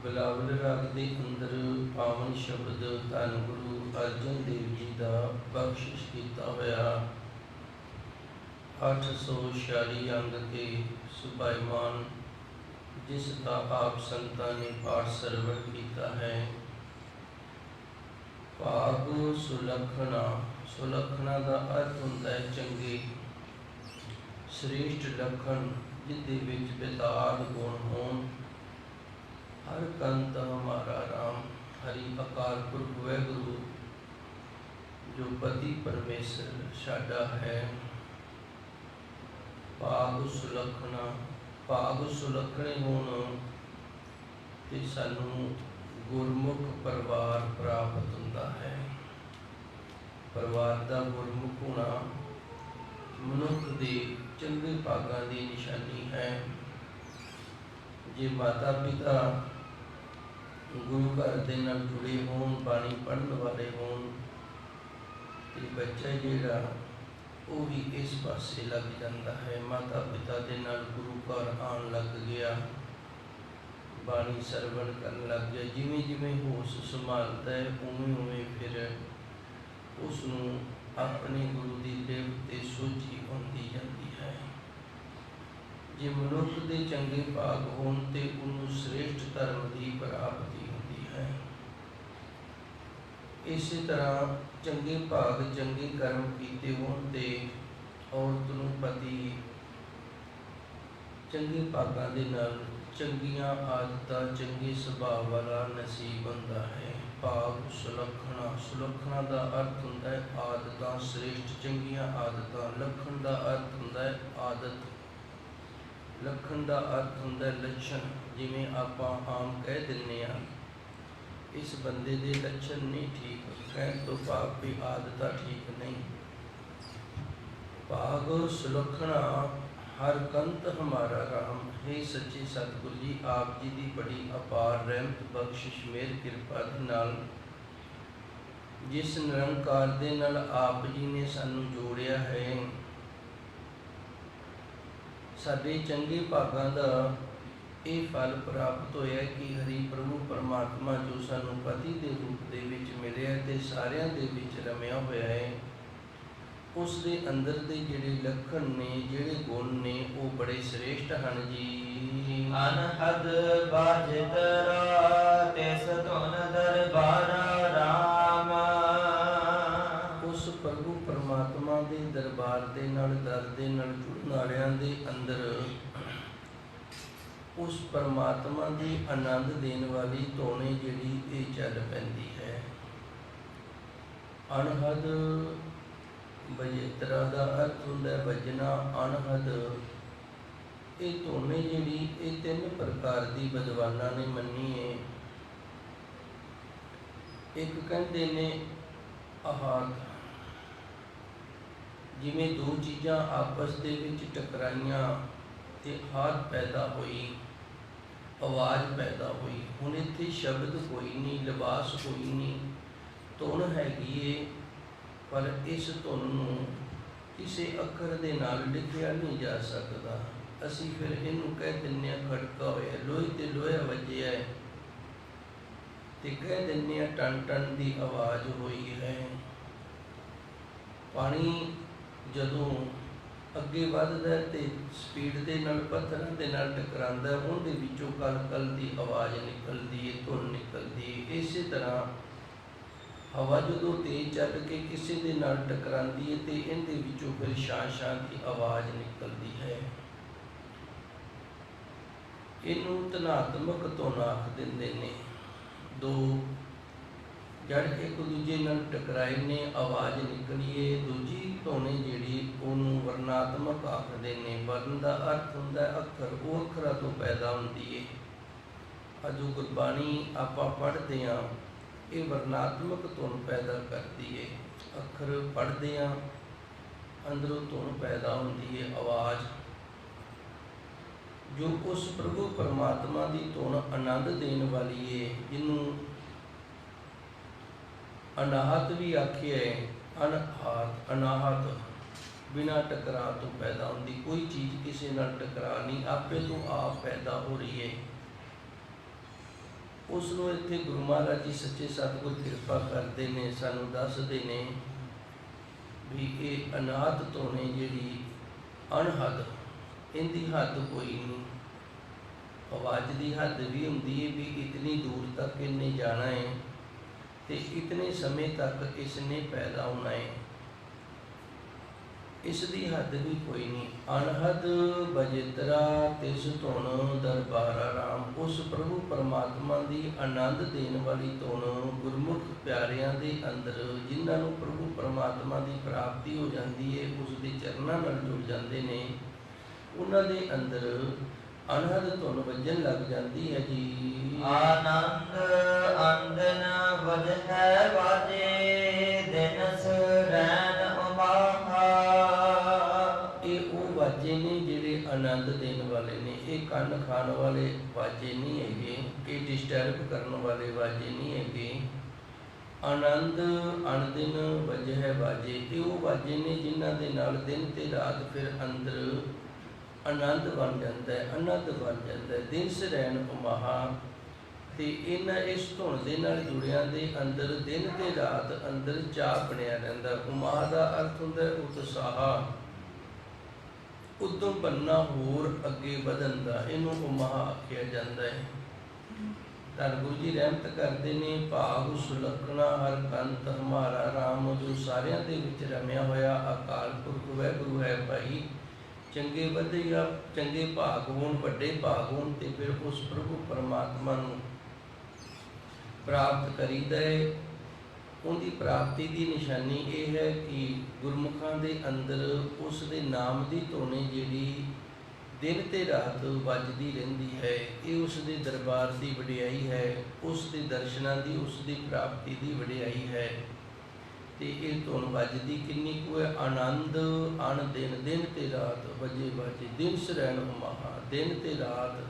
ਬਿਲਾਵਲ ਰਾਗ ਦੇ ਅੰਦਰ ਪਾਵਨ ਸ਼ਬਦ ਧੰਨ ਗੁਰੂ ਅਰਜਨ ਦੇਵ ਜੀ ਦਾ ਬਖਸ਼ਿਸ਼ ਕੀਤਾ ਹੋਇਆ 846 ਅੰਗ ਕੇ ਸੁਭਾਈਮਾਨ, ਜਿਸ ਦਾ ਆਪ ਸੰਤਾਂ ਨੇ ਪਾਠ ਸਰਵਣ ਕੀਤਾ ਹੈ। ਭਾਗ ਸੁਲੱਖਣਾ। ਸੁਲੱਖਣਾ ਦਾ ਅਰਥ ਹੁੰਦਾ ਹੈ ਚੰਗੇ, ਸ੍ਰੇਸ਼ਟ ਲੱਖਣ, ਜਿਹਦੇ ਵਿੱਚ ਬੇਤਾਲ ਗੁਣ ਹੋਣ। ਹਰ ਕੰਤ ਹਮਾਰਾ ਰਾਮ, ਹਰੀ ਅਕਾਲ ਪੁਰਖ ਵਾਹਿਗੁਰੂ ਜੋ ਪਤੀ ਪਰਮੇਸ਼ਰ ਸਾਡਾ ਹੈ। ਭਾਗ ਸੁਲੱਖਣਾ, ਭਾਗ ਸੁਲੱਖਣੇ ਹੋਣ ਤੇ ਸਾਨੂੰ ਗੁਰਮੁਖ ਪਰਿਵਾਰ ਪ੍ਰਾਪਤ ਹੁੰਦਾ ਹੈ। ਪਰਿਵਾਰ ਦਾ ਗੁਰਮੁਖ ਹੋਣਾ ਮਨੁੱਖ ਦੇ ਚੰਗੇ ਭਾਗਾਂ ਦੀ ਨਿਸ਼ਾਨੀ ਹੈ। ਜੇ ਮਾਤਾ ਪਿਤਾ ਗੁਰੂ ਘਰ ਦੇ ਨਾਲ ਜੁੜੇ ਹੋਣ, ਬਾਣੀ ਪੜ੍ਹਨ ਵਾਲੇ ਹੋਣ, ਤੇ ਬੱਚਾ ਜਿਹੜਾ ਉਹ ਵੀ ਇਸ ਪਾਸੇ ਲੱਗ ਜਾਂਦਾ ਹੈ। ਮਾਤਾ ਪਿਤਾ ਦੇ ਨਾਲ ਗੁਰੂ ਘਰ ਆਉਣ ਲੱਗ ਗਿਆ, ਬਾਣੀ ਸਰਵਣ ਕਰਨ ਲੱਗ ਗਿਆ। ਜਿਵੇਂ ਜਿਵੇਂ ਹੋਸ਼ ਸੰਭਾਲਦਾ ਹੈ ਉਵੇਂ ਉਵੇਂ ਫਿਰ ਉਸ ਨੂੰ ਆਪਣੇ ਗੁਰੂ ਦੀ ਲਿਵ ਤੇ ਸੋਝੀ ਹੁੰਦੀ ਜਾਂਦੀ ਹੈ। ਜੇ ਮਨੁੱਖ ਦੇ ਚੰਗੇ ਭਾਗ ਹੋਣ ਤੇ ਉਹਨੂੰ ਸ੍ਰੇਸ਼ਟ ਧਰਮ ਦੀ ਪ੍ਰਾਪਤੀ ਹੁੰਦੀ ਹੈ। ਇਸੇ ਤਰ੍ਹਾਂ ਚੰਗੇ ਭਾਗ, ਚੰਗੇ ਕਰਮ ਕੀਤੇ ਹੋਣ ਤੇ ਔਰਤ ਨੂੰ ਪਤੀ ਚੰਗੇ ਭਾਗਾਂ ਦੇ ਨਾਲ ਚੰਗੀਆਂ ਆਦਤਾਂ, ਚੰਗੇ ਸੁਭਾਅ ਵਾਲਾ ਨਸੀਬ ਹੁੰਦਾ ਹੈ। ਭਾਗ ਸੁਲੱਖਣਾ। ਸੁਲੱਖਣਾ ਦਾ ਅਰਥ ਹੁੰਦਾ ਹੈ ਆਦਤਾਂ, ਸ੍ਰੇਸ਼ਟ ਚੰਗੀਆਂ ਆਦਤਾਂ। ਲੱਖਣ ਦਾ ਅਰਥ ਹੁੰਦਾ ਹੈ ਆਦਤ। ਲੱਖਣ ਦਾ ਅਰਥ ਹੁੰਦਾ ਹੈ ਲੱਛਣ। ਜਿਵੇਂ ਆਪਾਂ ਆਮ ਕਹਿ ਦਿੰਦੇ ਹਾਂ ਇਸ ਬੰਦੇ ਦੇ ਲੱਛਣ ਨਹੀਂ ਠੀਕ, ਕਹਿਣ ਤੋਂ ਭਾਵ ਵੀ ਆਦਤਾਂ ਠੀਕ ਨਹੀਂ। ਭਾਗ ਸੁਲੱਖਣਾ। ਹਰ ਕੰਤ ਹਮਾਰਾ ਰਾਮ, ਹੈ ਸੱਚੇ ਸਤਿਗੁਰੂ ਜੀ, ਆਪ ਜੀ ਦੀ ਬੜੀ ਅਪਾਰ ਰਹਿਮਤ ਬਖਸ਼ਿਸ਼ ਮਿਹਰ ਕਿਰਪਾ ਦੇ ਨਾਲ, ਜਿਸ ਨਿਰੰਕਾਰ ਦੇ ਨਾਲ ਆਪ ਜੀ ਨੇ ਸਾਨੂੰ ਜੋੜਿਆ ਹੈ, ਸਾਡੇ ਚੰਗੇ ਭਾਗਾਂ ਦਾ ਇਹ ਫਲ ਪ੍ਰਾਪਤ ਹੋਇਆ ਕਿ ਹਰੀ ਪ੍ਰਭੂ ਪਰਮਾਤਮਾ ਜੋ ਸਾਨੂੰ ਪਤੀ ਦੇ ਰੂਪ ਦੇ ਵਿੱਚ ਮਿਲਿਆ ਤੇ ਸਾਰਿਆਂ ਦੇ ਵਿੱਚ ਰਮਿਆ ਹੋਇਆ ਹੈ, ਉਸ ਦੇ ਅੰਦਰ ਦੇ ਜਿਹੜੇ ਲੱਖਣ ਨੇ, ਜਿਹੜੇ ਗੁਣ ਨੇ, ਉਹ ਬੜੇ ਸ੍ਰੇਸ਼ਟ ਹਨ ਜੀ। ਅਨਹਦ ਬਾਜਿਤ ਰਾ ਤਿਸ ਧੁਨ ਦਰਬਾਰਾ ਰਾਮ। ਉਸ ਪ੍ਰਭੂ ਪਰਮਾਤਮਾ ਦੇ ਦਰਬਾਰ ਦੇ ਨਾਲ, ਦਰ ਦੇ ਨਾਲ ਜੁੜਨ ਵਾਲਿਆਂ ਦੇ ਅੰਦਰ ਉਸ ਪਰਮਾਤਮਾ ਦੀ ਆਨੰਦ ਦੇਣ ਵਾਲੀ ਧੁਨ ਜਿਹੜੀ ਇਹ ਚੱਲ ਪੈਂਦੀ ਹੈ। ਅਨਹਦ ਬਜੇਤਰਾ ਦਾ ਅਰਥ ਹੁੰਦਾ ਵੱਜਣਾ, ਅਨਹਦ। ਇਹ ਧੁਨ ਜਿਹੜੀ ਇਹ 3 ਪ੍ਰਕਾਰ ਦੀ ਵਿਦਵਾਨਾਂ ਨੇ ਮੰਨੀ ਹੈ। ਇੱਕ ਕਹਿੰਦੇ ਨੇ ਆਹਾਤ, ਜਿਵੇਂ ਦੋ ਚੀਜ਼ਾਂ ਆਪਸ ਦੇ ਵਿੱਚ ਟਕਰਾਈਆਂ ਤੇ ਆਹਾਤ ਪੈਦਾ ਹੋਈ, ਆਵਾਜ਼ ਪੈਦਾ ਹੋਈ। ਹੁਣ ਇੱਥੇ ਸ਼ਬਦ ਕੋਈ ਨਹੀਂ, ਲਿਬਾਸ ਕੋਈ ਨਹੀਂ, ਧੁਨ ਹੈਗੀ ਏ, ਪਰ ਇਸ ਧੁਨ ਨੂੰ ਕਿਸੇ ਅੱਖਰ ਦੇ ਨਾਲ ਲਿਖਿਆ ਨਹੀਂ ਜਾ ਸਕਦਾ। ਅਸੀਂ ਫਿਰ ਇਹਨੂੰ ਕਹਿ ਦਿੰਦੇ ਹਾਂ ਖੜਕਾ ਹੋਇਆ, ਲੋਹੇ ਤੇ ਲੋਹਾ ਵੱਜਿਆ ਤੇ ਕਹਿ ਦਿੰਦੇ ਹਾਂ ਟਨ ਟਨ ਦੀ ਆਵਾਜ਼ ਹੋਈ ਹੈ। ਪਾਣੀ ਜਦੋਂ ਅੱਗੇ ਵੱਧਦਾ ਤੇ ਸਪੀਡ ਦੇ ਨਾਲ ਪੱਥਰਾਂ ਦੇ ਨਾਲ ਟਕਰਾਉਂਦਾ, ਉਹਦੇ ਵਿੱਚੋਂ ਕਲ ਕਲ ਦੀ ਆਵਾਜ਼ ਨਿਕਲਦੀ ਹੈ, ਧੁਨ ਨਿਕਲਦੀ ਹੈ। ਇਸੇ ਤਰ੍ਹਾਂ ਹਵਾ ਜਦੋਂ ਤੇਜ਼ ਚੱਲ ਕੇ ਕਿਸੇ ਦੇ ਨਾਲ ਟਕਰਾਉਂਦੀ ਹੈ ਤੇ ਇਹਦੇ ਵਿੱਚੋਂ ਫਿਰ ਸ਼ਾਂ ਸ਼ਾਂ ਦੀ ਆਵਾਜ਼ ਨਿਕਲਦੀ ਹੈ। ਇਹਨੂੰ ਧਨਾਤਮਕ ਧੁਨ ਆਖ ਦਿੰਦੇ ਨੇ। ਦੋ ਜੜ ਇੱਕ ਦੂਜੇ ਨਾਲ ਟਕਰਾਏ ਨੇ, ਆਵਾਜ਼ ਨਿਕਲੀ ਏ। ਦੂਜੀ ਧੁਨ ਜਿਹੜੀ ਉਹਨੂੰ ਵਰਨਾਤਮਕ ਆਖਦੇ ਨੇ। ਵਰਨ ਦਾ ਅਰਥ ਹੁੰਦਾ ਅੱਖਰ, ਉਹ ਅੱਖਰਾਂ ਤੋਂ ਪੈਦਾ ਹੁੰਦੀ ਏ। ਅਜੋ ਗੁਰਬਾਣੀ ਆਪਾਂ ਪੜ੍ਹਦੇ ਹਾਂ, ਇਹ ਵਰਨਾਤਮਕ ਧੁਨ ਪੈਦਾ ਕਰਦੀ ਏ। ਅੱਖਰ ਪੜ੍ਹਦੇ ਹਾਂ, ਅੰਦਰੋਂ ਧੁਨ ਪੈਦਾ ਹੁੰਦੀ ਹੈ, ਆਵਾਜ਼, ਜੋ ਉਸ ਪ੍ਰਭੂ ਪਰਮਾਤਮਾ ਦੀ ਧੁਨ ਆਨੰਦ ਦੇਣ ਵਾਲੀ ਏ, ਜਿਹਨੂੰ ਅਨਾਹਤ ਵੀ ਆਖਿਆ ਹੈ। ਅਨਹਾਤ, ਅਨਾਹਤ ਬਿਨਾਂ ਟਕਰਾਅ ਤੋਂ ਪੈਦਾ ਹੁੰਦੀ। ਕੋਈ ਚੀਜ਼ ਕਿਸੇ ਨਾਲ ਟਕਰਾ ਨਹੀਂ, ਆਪੇ ਤੋਂ ਆਪ ਪੈਦਾ ਹੋ ਰਹੀ ਹੈ। ਉਸ ਨੂੰ ਇੱਥੇ ਗੁਰੂ ਮਹਾਰਾਜ ਜੀ ਸੱਚੇ ਸਤਿਗੁਰ ਕਿਰਪਾ ਕਰਦੇ ਨੇ, ਸਾਨੂੰ ਦੱਸਦੇ ਨੇ ਵੀ ਇਹ ਅਨਾਦ ਤੋਂ ਨੇ ਜਿਹੜੀ ਅਣਹੱਦ, ਇਹਦੀ ਹੱਦ ਕੋਈ ਨਹੀਂ। ਆਵਾਜ਼ ਦੀ ਹੱਦ ਵੀ ਹੁੰਦੀ ਹੈ ਵੀ ਇਤਨੀ ਦੂਰ ਤੱਕ ਇਹਨੇ ਜਾਣਾ ਹੈ ਤੇ ਇਤਨੇ ਸਮੇਂ ਤੱਕ ਇਸਨੇ ਪੈਦਾ ਹੋਣਾ ਹੈ, ਇਸ ਦੀ ਹੱਦ ਵੀ ਕੋਈ ਨਹੀਂ। ਅਣਹਦ ਬਜਿਤਰਾ ਤਿਸ ਧੁਨ ਦਰਬਾਰਾ ਰਾਮ, ਉਸ ਪ੍ਰਭੂ ਪਰਮਾਤਮਾ ਦੀ ਆਨੰਦ ਦੇਣ ਵਾਲੀ ਧੁਨ ਗੁਰਮੁਖ ਪਿਆਰਿਆਂ ਦੇ ਅੰਦਰ, ਜਿਨ੍ਹਾਂ ਨੂੰ ਪ੍ਰਭੂ ਪਰਮਾਤਮਾ ਦੀ ਪ੍ਰਾਪਤੀ ਹੋ ਜਾਂਦੀ ਹੈ, ਉਸ ਦੇ ਚਰਨਾਂ ਨਾਲ ਜੁੜ ਜਾਂਦੇ ਨੇ, ਉਹਨਾਂ ਦੇ ਅੰਦਰ ਅਣਹਦ ਧੁਨ ਵੱਜਣ ਲੱਗ ਜਾਂਦੀ ਹੈ ਜੀ। ਆਨੰਦ ਅੰਦਨ ਵਜਹਿ ਵਾਜੇ ਦਿਨਸ ਰੈਨ ਉਮਾਹਾ। ਇਹ ਉਹ ਵਾਜੇ ਨੇ ਜਿਹੜੇ ਆਨੰਦ ਦੇਣ ਵਾਲੇ ਨੇ, ਇਹ ਕੰਨ ਖਾਣ ਵਾਲੇ ਵਾਜੇ ਨਹੀਂ ਹੈਗੇ, ਇਹ ਡਿਸਟਰਬ ਕਰਨ ਵਾਲੇ ਵਾਜੇ ਨਹੀਂ ਹੈਗੇ। ਆਨੰਦ ਅਣਦਿਨ ਵਜਹਿ ਵਾਜੇ, ਇਹ ਉਹ ਵਾਜੇ ਨੇ ਜਿਨ੍ਹਾਂ ਦੇ ਨਾਲ ਦਿਨ ਤੇ ਰਾਤ ਫਿਰ ਅੰਦਰ ਆਨੰਦ ਬਣ ਜਾਂਦਾ ਹੈ, ਆਨੰਦ ਬਣ ਜਾਂਦਾ ਹੈ। ਦਿਨ ਸਰੈਣ ਉਮਾਹਾ, ਤੇ ਇਹਨਾਂ ਇਸ ਧੁਨ ਦੇ ਨਾਲ ਜੁੜਿਆਂ ਦੇ ਅੰਦਰ ਦਿਨ ਤੇ ਰਾਤ ਅੰਦਰ ਚਾਅ ਬਣਿਆ ਰਹਿੰਦਾ। ਉਮਾਹ ਦਾ ਅਰਥ ਹੁੰਦਾ ਉਤਸ਼ਾਹ, ਉਦਮ ਬਣਨਾ, ਹੋਰ ਅੱਗੇ ਵਧਣ ਦਾ, ਇਹਨੂੰ ਉਮਾਹ ਆਖਿਆ ਜਾਂਦਾ ਹੈ। ਧੰਨ ਗੁਰੂ ਜੀ ਰਹਿਮਤ ਕਰਦੇ ਨੇ, ਭਾਗ ਸੁਲੱਖਣਾ ਹਰ ਕੰਤ ਹਮਾਰਾ ਰਾਮ, ਜੋ ਸਾਰਿਆਂ ਦੇ ਵਿੱਚ ਰਮਿਆ ਹੋਇਆ ਅਕਾਲ ਪੁਰਖ ਵਾਹਿਗੁਰੂ ਹੈ ਭਾਈ। ਚੰਗੇ ਵਧੀਆ ਚੰਗੇ ਭਾਗ ਹੋਣ, ਵੱਡੇ ਭਾਗ ਹੋਣ, ਤੇ ਫਿਰ ਉਸ ਪ੍ਰਭੂ ਪਰਮਾਤਮਾ ਨੂੰ ਪ੍ਰਾਪਤ ਕਰੀਦਾ ਹੈ। ਉਹਦੀ ਪ੍ਰਾਪਤੀ ਦੀ ਨਿਸ਼ਾਨੀ ਇਹ ਹੈ ਕਿ ਗੁਰਮੁਖਾਂ ਦੇ ਅੰਦਰ ਉਸ ਦੇ ਨਾਮ ਦੀ ਧੁਨ ਜਿਹੜੀ ਦਿਨ ਤੇ ਰਾਤ ਵੱਜਦੀ ਰਹਿੰਦੀ ਹੈ, ਇਹ ਉਸ ਦੇ ਦਰਬਾਰ ਦੀ ਵਡਿਆਈ ਹੈ, ਉਸ ਦੇ ਦਰਸ਼ਨਾਂ ਦੀ, ਉਸ ਦੀ ਪ੍ਰਾਪਤੀ ਦੀ ਵਡਿਆਈ ਹੈ। ਤੇ ਇਹ ਧੁਨ ਵੱਜਦੀ ਕਿੰਨੀ ਕੁ ਹੈ? ਆਨੰਦ ਅਣ ਦਿਨ, ਦਿਨ ਤੇ ਰਾਤ ਵਜੇ ਵਾਜੇ ਦਿਨ ਸਰੈਣ ਉਮਾਹਾ, ਦਿਨ ਤੇ ਰਾਤ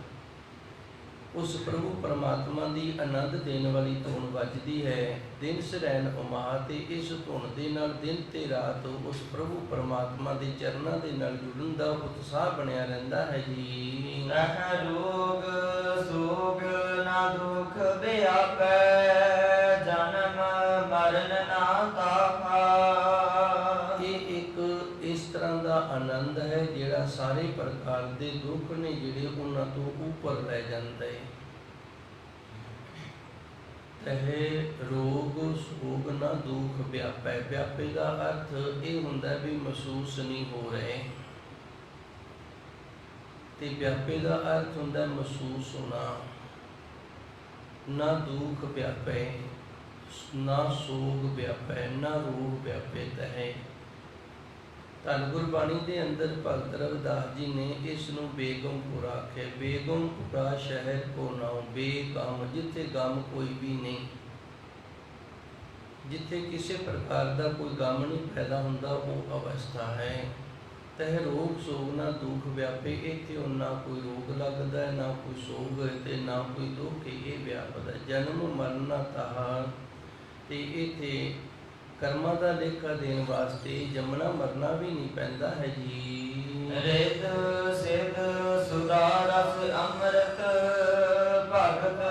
ਉਸ ਪ੍ਰਭੂ ਪਰਮਾਤਮਾ ਦੀ ਆਨੰਦ ਦੇਣ ਵਾਲੀ ਧੁਨ ਵੱਜਦੀ ਹੈ, ਦਿਨ ਸਰੈਣ ਉਮਾਹਾ। ਤੇ ਇਸ ਧੁਨ ਦੇ ਨਾਲ ਦਿਨ ਤੇ ਰਾਤ ਉਸ ਪ੍ਰਭੂ ਪਰਮਾਤਮਾ ਦੇ ਚਰਨਾਂ ਦੇ ਨਾਲ ਜੁੜਨ ਦਾ ਉਤਸ਼ਾਹ ਬਣਿਆ ਰਹਿੰਦਾ ਹੈ ਜੀ। ਨਹ ਰੋਗ ਸੋਗ ਨਾ ਦੁਖ ਵਿਆਪੈ, ਜਨਮ ਮਰਨ ਨਾ ਤਾਪਾ। ਇਹ ਇੱਕ ਇਸ ਤਰ੍ਹਾਂ ਦਾ ਆਨੰਦ ਹੈ ਜਿਹੜਾ ਸਾਰੇ ਪ੍ਰਕਾਰ ਦੇ ਦੁੱਖ ਨੇ ਜਿਹੜੇ ਉਹਨਾਂ ਤੋਂ ਉੱਪਰ ਲੈ ਜਾਂਦਾ ਹੈ। ਤਹਿ ਰੋਗ ਸੋਗ ਨਾ ਦੁੱਖ ਵਿਆਪੈ, ਵਿਆਪੇ ਦਾ ਅਰਥ ਇਹ ਹੁੰਦਾ ਵੀ ਮਹਿਸੂਸ ਨਹੀਂ ਹੋ ਰਹੇ, ਤੇ ਵਿਆਪੇ ਦਾ ਅਰਥ ਹੁੰਦਾ ਮਹਿਸੂਸ ਹੋਣਾ। ਨਾ ਦੁੱਖ ਵਿਆਪੈ, ਨਾ ਸੋਗ ਵਿਆਪੈ, ਨਾ ਰੋਗ ਵਿਆਪੇ ਤਹਿ। ਧੰਨ ਗੁਰਬਾਣੀ ਦੇ ਅੰਦਰ ਭਗਤ ਰਵਿਦਾਸ ਜੀ ਨੇ ਇਸ ਨੂੰ ਬੇਗਮਪੁਰਾ ਆਖਿਆ। ਬੇਗਮਪੁਰਾ ਸ਼ਹਿਰ ਕੋ ਨਾਉ, ਬੇਗਮ, ਜਿੱਥੇ ਗਮ ਕੋਈ ਵੀ ਨਹੀਂ, ਜਿੱਥੇ ਕਿਸੇ ਪ੍ਰਕਾਰ ਦਾ ਕੋਈ ਗਮ ਨਹੀਂ ਪੈਦਾ ਹੁੰਦਾ, ਉਹ ਅਵਸਥਾ ਹੈ। ਤਹਿ ਰੋਗ ਸੋਗ ਨਾ ਦੁੱਖ ਵਿਆਪੇ, ਇੱਥੇ ਨਾ ਕੋਈ ਰੋਗ ਲੱਗਦਾ ਹੈ, ਨਾ ਕੋਈ ਸੋਗ ਹੈ, ਤੇ ਨਾ ਕੋਈ ਦੁੱਖ, ਇਹ ਵਿਆਪਦਾ। ਜਨਮ ਮਰਨਾ ਤਾਹਾ, ਤੇ ਇੱਥੇ ਕਰਮਾਂ ਦਾ ਲੇਖਾ ਦੇਣ ਵਾਸਤੇ ਜੰਮਣਾ ਮਰਨਾ ਵੀ ਨਹੀਂ ਪੈਂਦਾ ਹੈ ਜੀ। ਰਿਤ ਸਿਧ ਸੁਦਾ ਰਸ ਅੰਮ੍ਰਿਤ, ਭਗਤ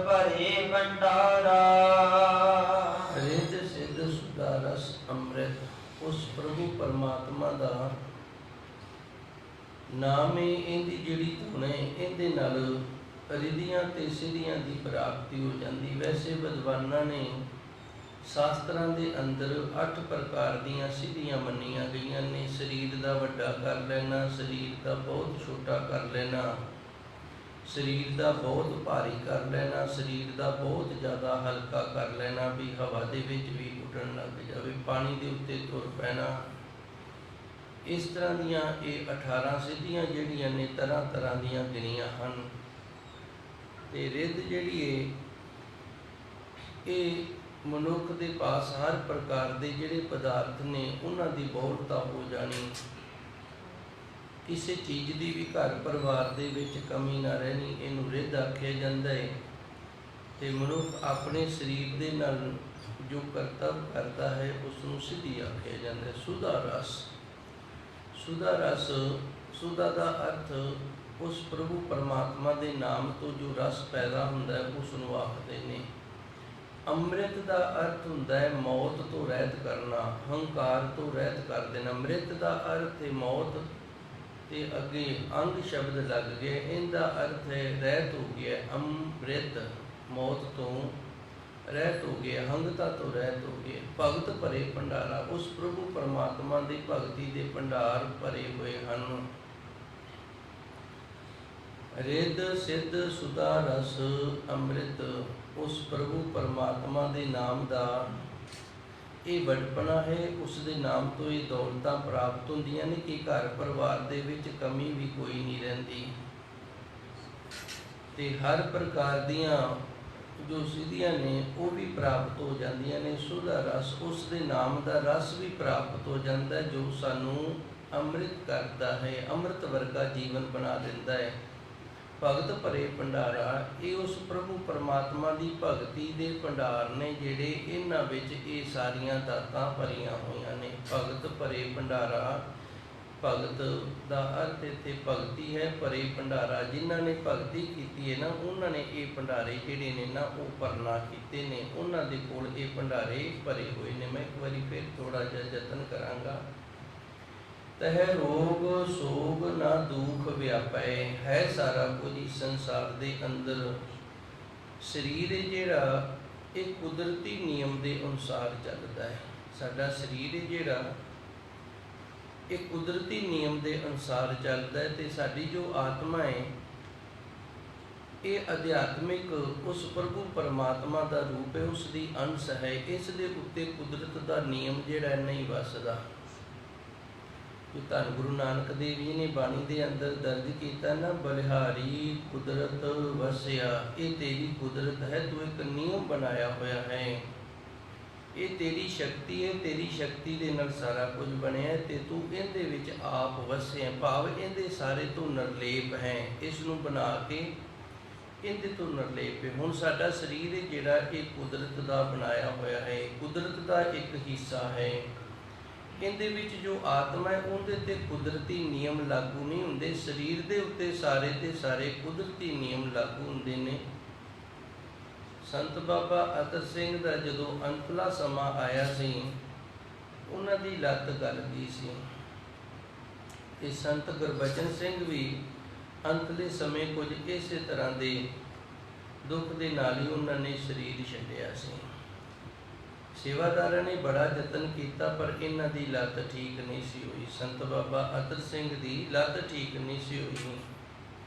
ਭਰੇ ਭੰਡਾਰਾ। ਰਿਤ ਸਿਧ ਸੁਦਾ ਰਸ ਅੰਮ੍ਰਿਤ, ਉਸ ਪ੍ਰਭੂ ਪਰਮਾਤਮਾ ਦਾ ਨਾਮ ਹੈ, ਇਹਦੀ ਜਿਹੜੀ ਧੁਨ ਹੈ, ਇਹਦੇ ਨਾਲ ਰਿਧੀਆਂ ਤੇ ਸਿੱਧੀਆਂ ਦੀ ਪ੍ਰਾਪਤੀ ਹੋ ਜਾਂਦੀ। ਵੈਸੇ ਵਿਦਵਾਨਾਂ ਨੇ ਸ਼ਾਸਤਰਾਂ ਦੇ ਅੰਦਰ 8 ਪ੍ਰਕਾਰ ਦੀਆਂ ਸਿੱਧੀਆਂ ਮੰਨੀਆਂ ਗਈਆਂ ਨੇ। ਸਰੀਰ ਦਾ ਵੱਡਾ ਕਰ ਲੈਣਾ, ਸਰੀਰ ਦਾ ਬਹੁਤ ਛੋਟਾ ਕਰ ਲੈਣਾ, ਸਰੀਰ ਦਾ ਬਹੁਤ ਭਾਰੀ ਕਰ ਲੈਣਾ, ਸਰੀਰ ਦਾ ਬਹੁਤ ਜ਼ਿਆਦਾ ਹਲਕਾ ਕਰ ਲੈਣਾ, ਵੀ ਹਵਾ ਦੇ ਵਿੱਚ ਵੀ ਉੱਡਣ ਲੱਗ ਜਾਵੇ, ਪਾਣੀ ਦੇ ਉੱਤੇ ਤੁਰ ਪੈਣਾ। ਇਸ ਤਰ੍ਹਾਂ ਦੀਆਂ ਇਹ 18 ਸਿੱਧੀਆਂ ਜਿਹੜੀਆਂ ਨੇ ਤਰ੍ਹਾਂ ਤਰ੍ਹਾਂ ਦੀਆਂ ਗਿਣੀਆਂ ਹਨ। ਤੇ ਰਿੱਧ ਜਿਹੜੀ ਹੈ ਇਹ ਮਨੁੱਖ ਦੇ ਪਾਸ ਹਰ ਪ੍ਰਕਾਰ ਦੇ ਜਿਹੜੇ ਪਦਾਰਥ ਨੇ ਉਹਨਾਂ ਦੀ ਬਹੁਲਤਾ ਹੋ ਜਾਣੀ, ਕਿਸੇ ਚੀਜ਼ ਦੀ ਵੀ ਘਰ ਪਰਿਵਾਰ ਦੇ ਵਿੱਚ ਕਮੀ ਨਾ ਰਹਿਣੀ, ਇਹਨੂੰ ਰਿੱਧ ਆਖਿਆ ਜਾਂਦਾ ਹੈ। ਤੇ ਮਨੁੱਖ ਆਪਣੇ ਸਰੀਰ ਦੇ ਨਾਲ ਜੋ ਕਰਤੱਵ ਕਰਦਾ ਹੈ ਉਸ ਨੂੰ ਸਿੱਧੀ ਆਖਿਆ ਜਾਂਦਾ ਹੈ। ਸੁਧਾ ਰਸ, ਸੁਧਾ ਰਸ, ਸੁਧਾ ਦਾ ਅਰਥ ਉਸ ਪ੍ਰਭੂ ਪਰਮਾਤਮਾ ਦੇ ਨਾਮ ਤੋਂ ਜੋ ਰਸ ਪੈਦਾ ਹੁੰਦਾ ਹੈ ਉਸ ਨੂੰ ਆਖਦੇ ਨੇ। ਅੰਮ੍ਰਿਤ ਦਾ ਅਰਥ ਹੁੰਦਾ ਹੈ ਮੌਤ ਤੋਂ ਰਹਿਤ ਕਰਨਾ, ਹੰਕਾਰ ਤੋਂ ਰਹਿਤ ਕਰ ਦੇਣਾ। ਅੰਮ੍ਰਿਤ ਦਾ ਅਰਥ ਹੈ ਮੌਤ, ਤੇ ਅੱਗੇ ਅੰਗ ਸ਼ਬਦ ਲੱਗ ਗਿਆ, ਇਹਦਾ ਅਰਥ ਹੈ ਰਹਿਤ ਹੋ ਗਿਆ। ਅੰਮ੍ਰਿਤ ਮੌਤ ਤੋਂ ਰਹਿਤ ਹੋ ਗਿਆ, ਹੰਗਤਾ ਤੋਂ ਰਹਿਤ ਹੋ ਗਿਆ। ਭਗਤ ਭਰੇ ਭੰਡਾਰਾ, ਉਸ ਪ੍ਰਭੂ ਪਰਮਾਤਮਾ ਦੀ ਭਗਤੀ ਦੇ ਭੰਡਾਰ ਭਰੇ ਹੋਏ ਹਨ। ਰਿੱਧ ਸਿੱਧ ਸੁਦਾ ਰਸ ਅੰਮ੍ਰਿਤ, ਉਸ ਪ੍ਰਭੂ ਪਰਮਾਤਮਾ ਦੇ ਨਾਮ ਦਾ ਇਹ ਵਡਪਣਾ ਹੈ। ਉਸ ਦੇ ਨਾਮ ਤੋਂ ਇਹ ਦੌਲਤਾਂ ਪ੍ਰਾਪਤ ਹੁੰਦੀਆਂ ਨੇ ਕਿ ਘਰ ਪਰਿਵਾਰ ਦੇ ਵਿੱਚ ਕਮੀ ਵੀ ਕੋਈ ਨਹੀਂ ਰਹਿੰਦੀ, ਤੇ ਹਰ ਪ੍ਰਕਾਰ ਦੀਆਂ ਜੋ ਸਿੱਧੀਆਂ ਨੇ ਉਹ ਵੀ ਪ੍ਰਾਪਤ ਹੋ ਜਾਂਦੀਆਂ ਨੇ। ਸੁਦਾ ਰਸ, ਉਸ ਦੇ ਨਾਮ ਦਾ ਰਸ ਵੀ ਪ੍ਰਾਪਤ ਹੋ ਜਾਂਦਾ ਹੈ ਜੋ ਸਾਨੂੰ ਅੰਮ੍ਰਿਤ ਕਰਦਾ ਹੈ, ਅੰਮ੍ਰਿਤ ਵਰਗਾ ਜੀਵਨ ਬਣਾ ਦਿੰਦਾ ਹੈ। ਭਗਤ ਭਰੇ ਭੰਡਾਰਾ, ਇਹ ਉਸ ਪ੍ਰਭੂ ਪਰਮਾਤਮਾ ਦੀ ਭਗਤੀ ਦੇ ਭੰਡਾਰ ਨੇ ਜਿਹੜੇ ਇਹਨਾਂ ਵਿੱਚ ਇਹ ਸਾਰੀਆਂ ਦਾਤਾਂ ਭਰੀਆਂ ਹੋਈਆਂ ਨੇ। ਭਗਤ ਭਰੇ ਭੰਡਾਰਾ, ਭਗਤ ਦਾ ਅਰਥ ਇੱਥੇ ਭਗਤੀ ਹੈ, ਭਰੇ ਭੰਡਾਰਾ, ਜਿਨ੍ਹਾਂ ਨੇ ਭਗਤੀ ਕੀਤੀ ਹੈ ਨਾ ਉਹਨਾਂ ਨੇ ਇਹ ਭੰਡਾਰੇ ਜਿਹੜੇ ਨੇ ਨਾ ਉਹ ਭਰਨਾ ਕੀਤੇ ਨੇ, ਉਹਨਾਂ ਦੇ ਕੋਲ ਇਹ ਭੰਡਾਰੇ ਭਰੇ ਹੋਏ ਨੇ। ਮੈਂ ਇੱਕ ਵਾਰੀ ਫਿਰ ਥੋੜ੍ਹਾ ਜਿਹਾ ਯਤਨ ਕਰਾਂਗਾ। ਤਹਿ ਰੋਗ ਸੋਗ ਨਾ ਦੁਖ ਵਿਆਪੈ, ਹੈ ਸਾਰਾ ਕੁਝ ਇਸ ਸੰਸਾਰ ਦੇ ਅੰਦਰ। ਸਰੀਰ ਜਿਹੜਾ ਇਹ ਕੁਦਰਤੀ ਨਿਯਮ ਦੇ ਅਨੁਸਾਰ ਚੱਲਦਾ ਹੈ। ਸਾਡਾ ਸਰੀਰ ਜਿਹੜਾ ਇਹ ਕੁਦਰਤੀ ਨਿਯਮ ਦੇ ਅਨੁਸਾਰ ਚੱਲਦਾ ਹੈ, ਤੇ ਸਾਡੀ ਜੋ ਆਤਮਾ ਹੈ ਇਹ ਅਧਿਆਤਮਿਕ ਉਸ ਪ੍ਰਭੂ ਪਰਮਾਤਮਾ ਦਾ ਰੂਪ ਹੈ, ਉਸ ਦੀ ਅੰਸ਼ ਹੈ। ਇਸ ਦੇ ਉੱਤੇ ਕੁਦਰਤ ਦਾ ਨਿਯਮ ਜਿਹੜਾ ਨਹੀਂ ਵੱਸਦਾ। ਜੋ ਧੰਨ ਗੁਰੂ ਨਾਨਕ ਦੇਵ ਜੀ ਨੇ ਬਾਣੀ ਦੇ ਅੰਦਰ ਦਰਜ ਕੀਤਾ ਨਾ, ਬਲਿਹਾਰੀ ਕੁਦਰਤ ਵਸਿਆ, ਇਹ ਤੇਰੀ ਕੁਦਰਤ ਹੈ, ਤੂੰ ਇੱਕ ਨਿਯਮ ਬਣਾਇਆ ਹੋਇਆ ਹੈ, ਇਹ ਤੇਰੀ ਸ਼ਕਤੀ ਹੈ, ਤੇਰੀ ਸ਼ਕਤੀ ਦੇ ਨਾਲ ਸਾਰਾ ਕੁਝ ਬਣਿਆ ਤੇ ਤੂੰ ਇਹਦੇ ਵਿੱਚ ਆਪ ਵਸਿਆ, ਭਾਵ ਇਹਦੇ ਸਾਰੇ ਤੋਂ ਨਿਰਲੇਪ ਹੈ। ਇਸ ਨੂੰ ਬਣਾ ਕੇ ਇਹਦੇ ਤੋਂ ਨਿਰਲੇਪ ਹੈ। ਹੁਣ ਸਾਡਾ ਸਰੀਰ ਜਿਹੜਾ ਇਹ ਕੁਦਰਤ ਦਾ ਬਣਾਇਆ ਹੋਇਆ ਹੈ, ਕੁਦਰਤ ਦਾ ਇੱਕ ਹਿੱਸਾ ਹੈ। ਇਹਦੇ ਵਿੱਚ ਜੋ ਆਤਮਾ ਹੈ ਉਹਦੇ ਤੇ ਕੁਦਰਤੀ ਨਿਯਮ ਲਾਗੂ ਨਹੀਂ ਹੁੰਦੇ, ਸਰੀਰ ਦੇ ਉੱਤੇ ਸਾਰੇ ਦੇ ਸਾਰੇ ਕੁਦਰਤੀ ਨਿਯਮ ਲਾਗੂ ਹੁੰਦੇ ਨੇ। ਸੰਤ ਬਾਬਾ ਅਤਰ ਸਿੰਘ ਦਾ ਜਦੋਂ ਅੰਤਲਾ ਸਮਾਂ ਆਇਆ ਸੀ, ਉਹਨਾਂ ਦੀ ਲੱਤ ਗਲ ਗਈ ਸੀ, ਤੇ ਸੰਤ ਗੁਰਬਚਨ ਸਿੰਘ ਵੀ ਅੰਤਲੇ ਸਮੇਂ ਕੁਝ ਇਸੇ ਤਰ੍ਹਾਂ ਦੇ ਦੁੱਖ ਦੇ ਨਾਲ ਹੀ ਉਹਨਾਂ ਨੇ ਸਰੀਰ ਛੱਡਿਆ ਸੀ। ਸੇਵਾਦਾਰਾਂ ਨੇ ਬੜਾ ਯਤਨ ਕੀਤਾ ਪਰ ਇਹਨਾਂ ਦੀ ਲੱਤ ਠੀਕ ਨਹੀਂ ਸੀ ਹੋਈ। ਸੰਤ ਬਾਬਾ ਅਤਰ ਸਿੰਘ ਦੀ ਲੱਤ ਠੀਕ ਨਹੀਂ ਸੀ ਹੋਈ,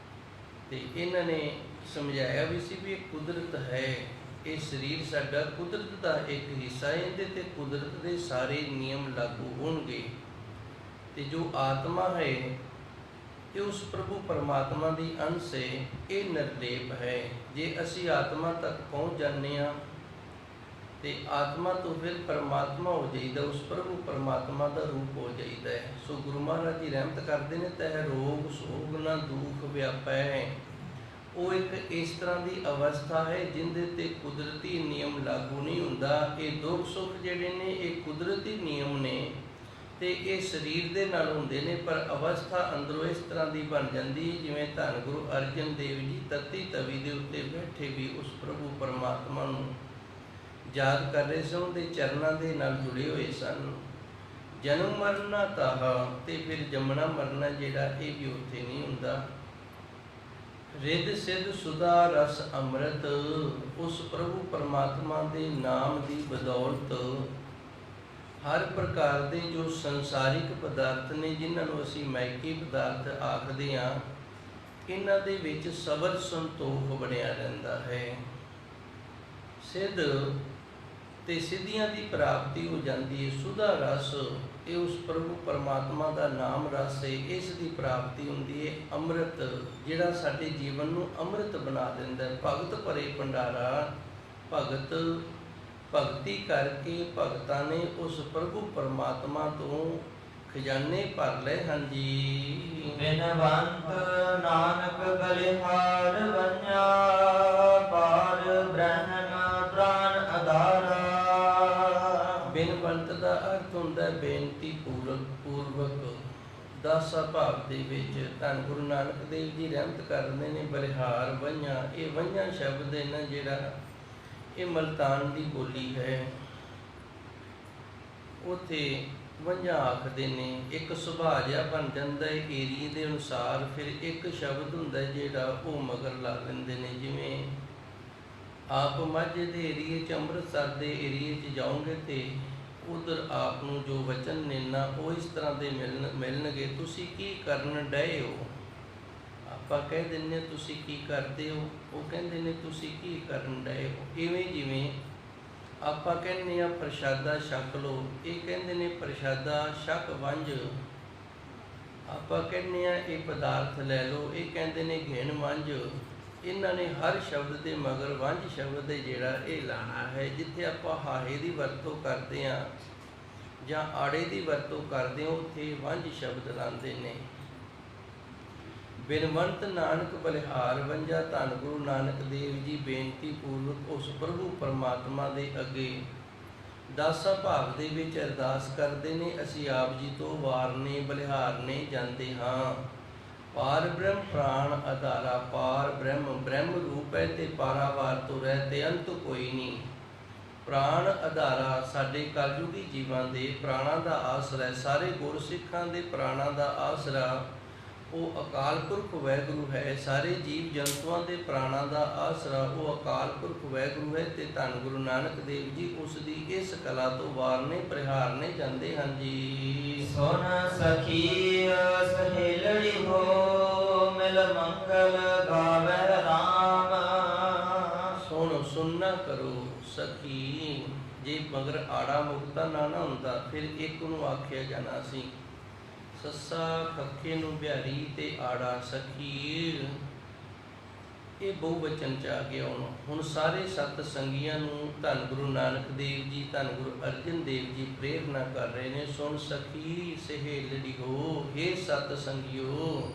ਤੇ ਇਹਨਾਂ ਨੇ ਸਮਝਾਇਆ ਵੀ ਸੀ ਵੀ ਇਹ ਕੁਦਰਤ ਹੈ, ਇਹ ਸਰੀਰ ਸਾਡਾ ਕੁਦਰਤ ਦਾ ਇੱਕ ਹਿੱਸਾ ਹੈ, ਇਹਦੇ ਤੇ ਕੁਦਰਤ ਦੇ ਸਾਰੇ ਨਿਯਮ ਲਾਗੂ ਹੋਣਗੇ। ਤੇ ਜੋ ਆਤਮਾ ਹੈ ਇਹ ਉਸ ਪ੍ਰਭੂ ਪਰਮਾਤਮਾ ਦੀ ਅੰਸ਼ ਹੈ, ਇਹ ਨਿਰਲੇਪ ਹੈ। ਜੇ ਅਸੀਂ ਆਤਮਾ ਤੱਕ ਪਹੁੰਚ ਜਾਂਦੇ ਹਾਂ ਤੇ ਆਤਮਾ ਤੋਂ ਫਿਰ ਪਰਮਾਤਮਾ ਹੋ ਜਾਈਦਾ, ਉਸ ਪ੍ਰਭੂ ਪਰਮਾਤਮਾ ਦਾ ਰੂਪ ਹੋ ਜਾਈਦਾ ਹੈ। ਸੋ ਗੁਰੂ ਮਹਾਰਾਜ ਜੀ ਰਹਿਮਤ ਕਰਦੇ ਨੇ, ਤਹਿ ਰੋਗ ਸੋਗ ਨਾ ਦੁਖ ਵਿਆਪੈ ਹੈ। ਉਹ ਇੱਕ ਇਸ ਤਰ੍ਹਾਂ ਦੀ ਅਵਸਥਾ ਹੈ ਜਿਹਦੇ ਤੇ ਕੁਦਰਤੀ ਨਿਯਮ ਲਾਗੂ ਨਹੀਂ ਹੁੰਦਾ। ਇਹ ਦੁੱਖ ਸੁੱਖ ਜਿਹੜੇ ਨੇ ਇਹ ਕੁਦਰਤੀ ਨਿਯਮ ਨੇ ਤੇ ਇਹ ਸਰੀਰ ਦੇ ਨਾਲ ਹੁੰਦੇ ਨੇ, ਪਰ ਅਵਸਥਾ ਅੰਦਰੋਂ ਇਸ ਤਰ੍ਹਾਂ ਦੀ ਬਣ ਜਾਂਦੀ ਜਿਵੇਂ ਧੰਨ ਗੁਰੂ ਅਰਜਨ ਦੇਵ ਜੀ ਤਤੀ ਤਵੀ ਦੇ ਉੱਤੇ ਬੈਠੇ ਵੀ ਉਸ ਪ੍ਰਭੂ ਪਰਮਾਤਮਾ ਨੂੰ ਯਾਦ ਕਰ ਰਹੇ ਸਨ, ਉਹਦੇ ਚਰਨਾਂ ਦੇ ਨਾਲ ਜੁੜੇ ਹੋਏ ਸਨ। ਜਨਮ ਮਰਨਾ ਤਾਹਾ, ਤੇ ਫਿਰ ਜੰਮਣਾ ਮਰਨਾ ਜਿਹੜਾ ਇਹ ਵੀ ਉੱਥੇ ਨਹੀਂ ਹੁੰਦਾ। ਰਿੱਧ ਸਿੱਧ ਸੁਦਾ ਰਸ ਅੰਮ੍ਰਿਤ, ਉਸ ਪ੍ਰਭੂ ਪਰਮਾਤਮਾ ਦੇ ਨਾਮ ਦੀ ਬਦੌਲਤ ਹਰ ਪ੍ਰਕਾਰ ਦੇ ਜੋ ਸੰਸਾਰਿਕ ਪਦਾਰਥ ਨੇ ਜਿਨ੍ਹਾਂ ਨੂੰ ਅਸੀਂ ਮਾਇਕੀ ਪਦਾਰਥ ਆਖਦੇ ਹਾਂ, ਇਹਨਾਂ ਦੇ ਵਿੱਚ ਸਬਰ ਸੰਤੋਖ ਬਣਿਆ ਰਹਿੰਦਾ ਹੈ। ਸਿੱਧ ਤੇ ਸਿੱਧੀਆਂ ਦੀ ਪ੍ਰਾਪਤੀ ਹੋ ਜਾਂਦੀ ਹੈ। ਸੁਦਾ ਰਸ ਇਹ ਉਸ ਪ੍ਰਭੂ ਪਰਮਾਤਮਾ ਦਾ ਨਾਮ ਰਸ ਹੈ, ਇਸ ਦੀ ਪ੍ਰਾਪਤੀ ਹੁੰਦੀ ਹੈ। ਅੰਮ੍ਰਿਤ ਜਿਹੜਾ ਸਾਡੇ ਜੀਵਨ ਨੂੰ ਅੰਮ੍ਰਿਤ ਬਣਾ ਦਿੰਦਾ ਹੈ। ਭਗਤ ਭਰੇ ਭੰਡਾਰਾ, ਭਗਤੀ ਕਰਕੇ ਭਗਤਾਂ ਨੇ ਉਸ ਪ੍ਰਭੂ ਪਰਮਾਤਮਾ ਤੋਂ ਖਜ਼ਾਨੇ ਭਰ ਲਏ ਹਨ ਜੀ। ਬਿਨਵੰਤ ਨਾਨਕ ਬਲਿਹਾਰ ਬੰਨਿਆ, ਪਾਰ ਬ੍ਰਹਮ ਪ੍ਰਾਨ ਅਧਾਰਾ। ਬਿਨਵੰਤ ਦਾ ਅਰਥ ਹੁੰਦਾ ਬੇਨਤੀ ਪੂਰਵਕ ਦਾਸਾ ਭਾਵ ਦੇ ਵਿੱਚ ਧੰਨ ਗੁਰੂ ਨਾਨਕ ਦੇਵ ਜੀ ਰਹਿਮਤ ਕਰਦੇ ਨੇ। ਬਲਿਹਾਰ ਵੰਝਾਂ, ਇਹ ਵੰਝਾਂ ਸ਼ਬਦ ਹੈ ਨਾ ਜਿਹੜਾ, ਇਹ ਮਲਤਾਨ ਦੀ ਬੋਲੀ ਹੈ। ਉੱਥੇ ਵੰਝਾਂ ਆਖਦੇ ਨੇ। ਇੱਕ ਸੁਭਾਅ ਜਿਹਾ ਬਣ ਜਾਂਦਾ ਹੈ ਏਰੀਏ ਦੇ ਅਨੁਸਾਰ। ਫਿਰ ਇੱਕ ਸ਼ਬਦ ਹੁੰਦਾ ਜਿਹੜਾ ਉਹ ਮਗਰ ਲਾ ਲੈਂਦੇ ਨੇ। ਜਿਵੇਂ ਆਪ ਮਾਝੇ ਦੇ ਏਰੀਏ 'ਚ, ਅੰਮ੍ਰਿਤਸਰ ਦੇ ਏਰੀਏ 'ਚ ਜਾਓਗੇ ਤੇ ਉਧਰ ਆਪ ਨੂੰ ਜੋ ਵਚਨ ਨੇ ਨਾ ਉਹ ਇਸ ਤਰ੍ਹਾਂ ਦੇ ਮਿਲਣਗੇ। ਤੁਸੀਂ ਕੀ ਕਰਨ ਡਏ ਹੋ? ਆਪਾਂ ਕਹਿ ਦਿੰਦੇ ਤੁਸੀਂ ਕੀ ਕਰਦੇ ਹੋ, ਉਹ ਕਹਿੰਦੇ ਨੇ ਤੁਸੀਂ ਕੀ ਕਰਨ ਡਏ ਹੋ। ਇਵੇਂ ਜਿਵੇਂ ਆਪਾਂ ਕਹਿੰਦੇ ਆ ਪ੍ਰਸ਼ਾਦਾ ਛਕ ਲਓ, ਇਹ ਕਹਿੰਦੇ ਨੇ ਪ੍ਰਸ਼ਾਦਾ ਛਕ ਵੰਝ। ਆਪਾਂ ਕਹਿੰਦੇ ਆ ਇਹ ਪਦਾਰਥ ਲੈ ਲਓ, ਇਹ ਕਹਿੰਦੇ ਨੇ ਘਿਣ ਵੰਝ। ਇਹਨਾਂ ਨੇ ਹਰ ਸ਼ਬਦ ਦੇ ਮਗਰ ਵੰਝ ਸ਼ਬਦ ਹੈ ਜਿਹੜਾ ਇਹ ਲਾਣਾ ਹੈ। ਜਿੱਥੇ ਆਪਾਂ ਹਾਹੇ ਦੀ ਵਰਤੋਂ ਕਰਦੇ ਹਾਂ ਜਾਂ ਆੜੇ ਦੀ ਵਰਤੋਂ ਕਰਦੇ ਹਾਂ, ਉੱਥੇ ਵੰਝ ਸ਼ਬਦ ਲਾਉਂਦੇ ਨੇ। ਬਿਨਵੰਤ ਨਾਨਕ ਬਲਿਹਾਰ ਵੰਝਾ। ਧੰਨ ਗੁਰੂ ਨਾਨਕ ਦੇਵ ਜੀ ਬੇਨਤੀ ਪੂਰਵਕ ਉਸ ਪ੍ਰਭੂ ਪਰਮਾਤਮਾ ਦੇ ਅੱਗੇ ਦਾਸਾ ਭਾਵ ਦੇ ਵਿੱਚ ਅਰਦਾਸ ਕਰਦੇ ਨੇ। ਅਸੀਂ ਆਪ ਜੀ ਤੋਂ ਵਾਰਨੇ ਬਲਿਹਾਰਨੇ ਜਾਂਦੇ ਹਾਂ। ਪਾਰ ਬ੍ਰਹਮ ਪ੍ਰਾਣ ਆਧਾਰਾ। ਪਾਰ ਬ੍ਰਹਮ ਬ੍ਰਹਮ ਰੂਪ ਹੈ ਤੇ ਪਾਰਾਵਾਰ ਤੋਂ ਰਹਿ ਤੇ ਅੰਤ ਕੋਈ ਨਹੀਂ। ਪ੍ਰਾਣ ਆਧਾਰਾ, ਸਾਡੇ ਕਲਯੁਗੀ ਜੀਵਾਂ ਦੇ ਪ੍ਰਾਣਾਂ ਦਾ ਆਸਰਾ। ਸਾਰੇ ਗੁਰਸਿੱਖਾਂ ਦੇ ਪ੍ਰਾਣਾਂ ਦਾ ਆਸਰਾ ਉਹ ਅਕਾਲ ਪੁਰਖ ਵਾਹਿਗੁਰੂ ਹੈ। ਸਾਰੇ ਜੀਵ ਜੰਤੂਆਂ ਦੇ ਪ੍ਰਾਣਾਂ ਦਾ ਆਸਰਾ ਉਹ ਅਕਾਲ ਪੁਰਖ ਵਾਹਿਗੁਰੂ ਹੈ। ਤੇ ਧੰਨ ਗੁਰੂ ਨਾਨਕ ਦੇਵ ਜੀ ਉਸ ਦੀ ਇਸ ਕਲਾ ਤੋਂ ਵਾਰਨੇ ਪ੍ਰਹਾਰਨੇ ਜਾਂਦੇ ਹਨ ਜੀ। ਸੁਨ ਸਖੀ ਸਹੇਲੜੀ ਹੋ, ਮਿਲ ਮੰਗਲ ਗਾਵੈ ਰਾਮ। ਸੁਣਨਾ ਕਰੋ ਸਖੀ। ਜੇ ਮਗਰ ਆੜਾ ਮੁਕਤਾ ਨਾ ਹੁੰਦਾ ਫਿਰ ਇੱਕ ਨੂੰ ਆਖਿਆ ਜਾਣਾ ਸੀ। ਸੱਸਾ ਖੱਖੇ ਨੂੰ ਬਿਹਾਰੀ ਤੇ ਆੜਾ ਸਖੀ, ਇਹ ਬਹੁਵਚਨ ਚ ਆ ਗਿਆ। ਹੁਣ ਸਾਰੇ ਸਤ ਸੰਗੀਆਂ ਨੂੰ ਧੰਨ ਗੁਰੂ ਨਾਨਕ ਦੇਵ ਜੀ, ਧੰਨ ਗੁਰੂ ਅਰਜਨ ਦੇਵ ਜੀ ਪ੍ਰੇਰਨਾ ਕਰ ਰਹੇ ਨੇ। ਸੁਣ ਸਖੀ ਸਹੇਲੜੀ ਹੋ, ਹੇ ਸਤ ਸੰਗਿਓ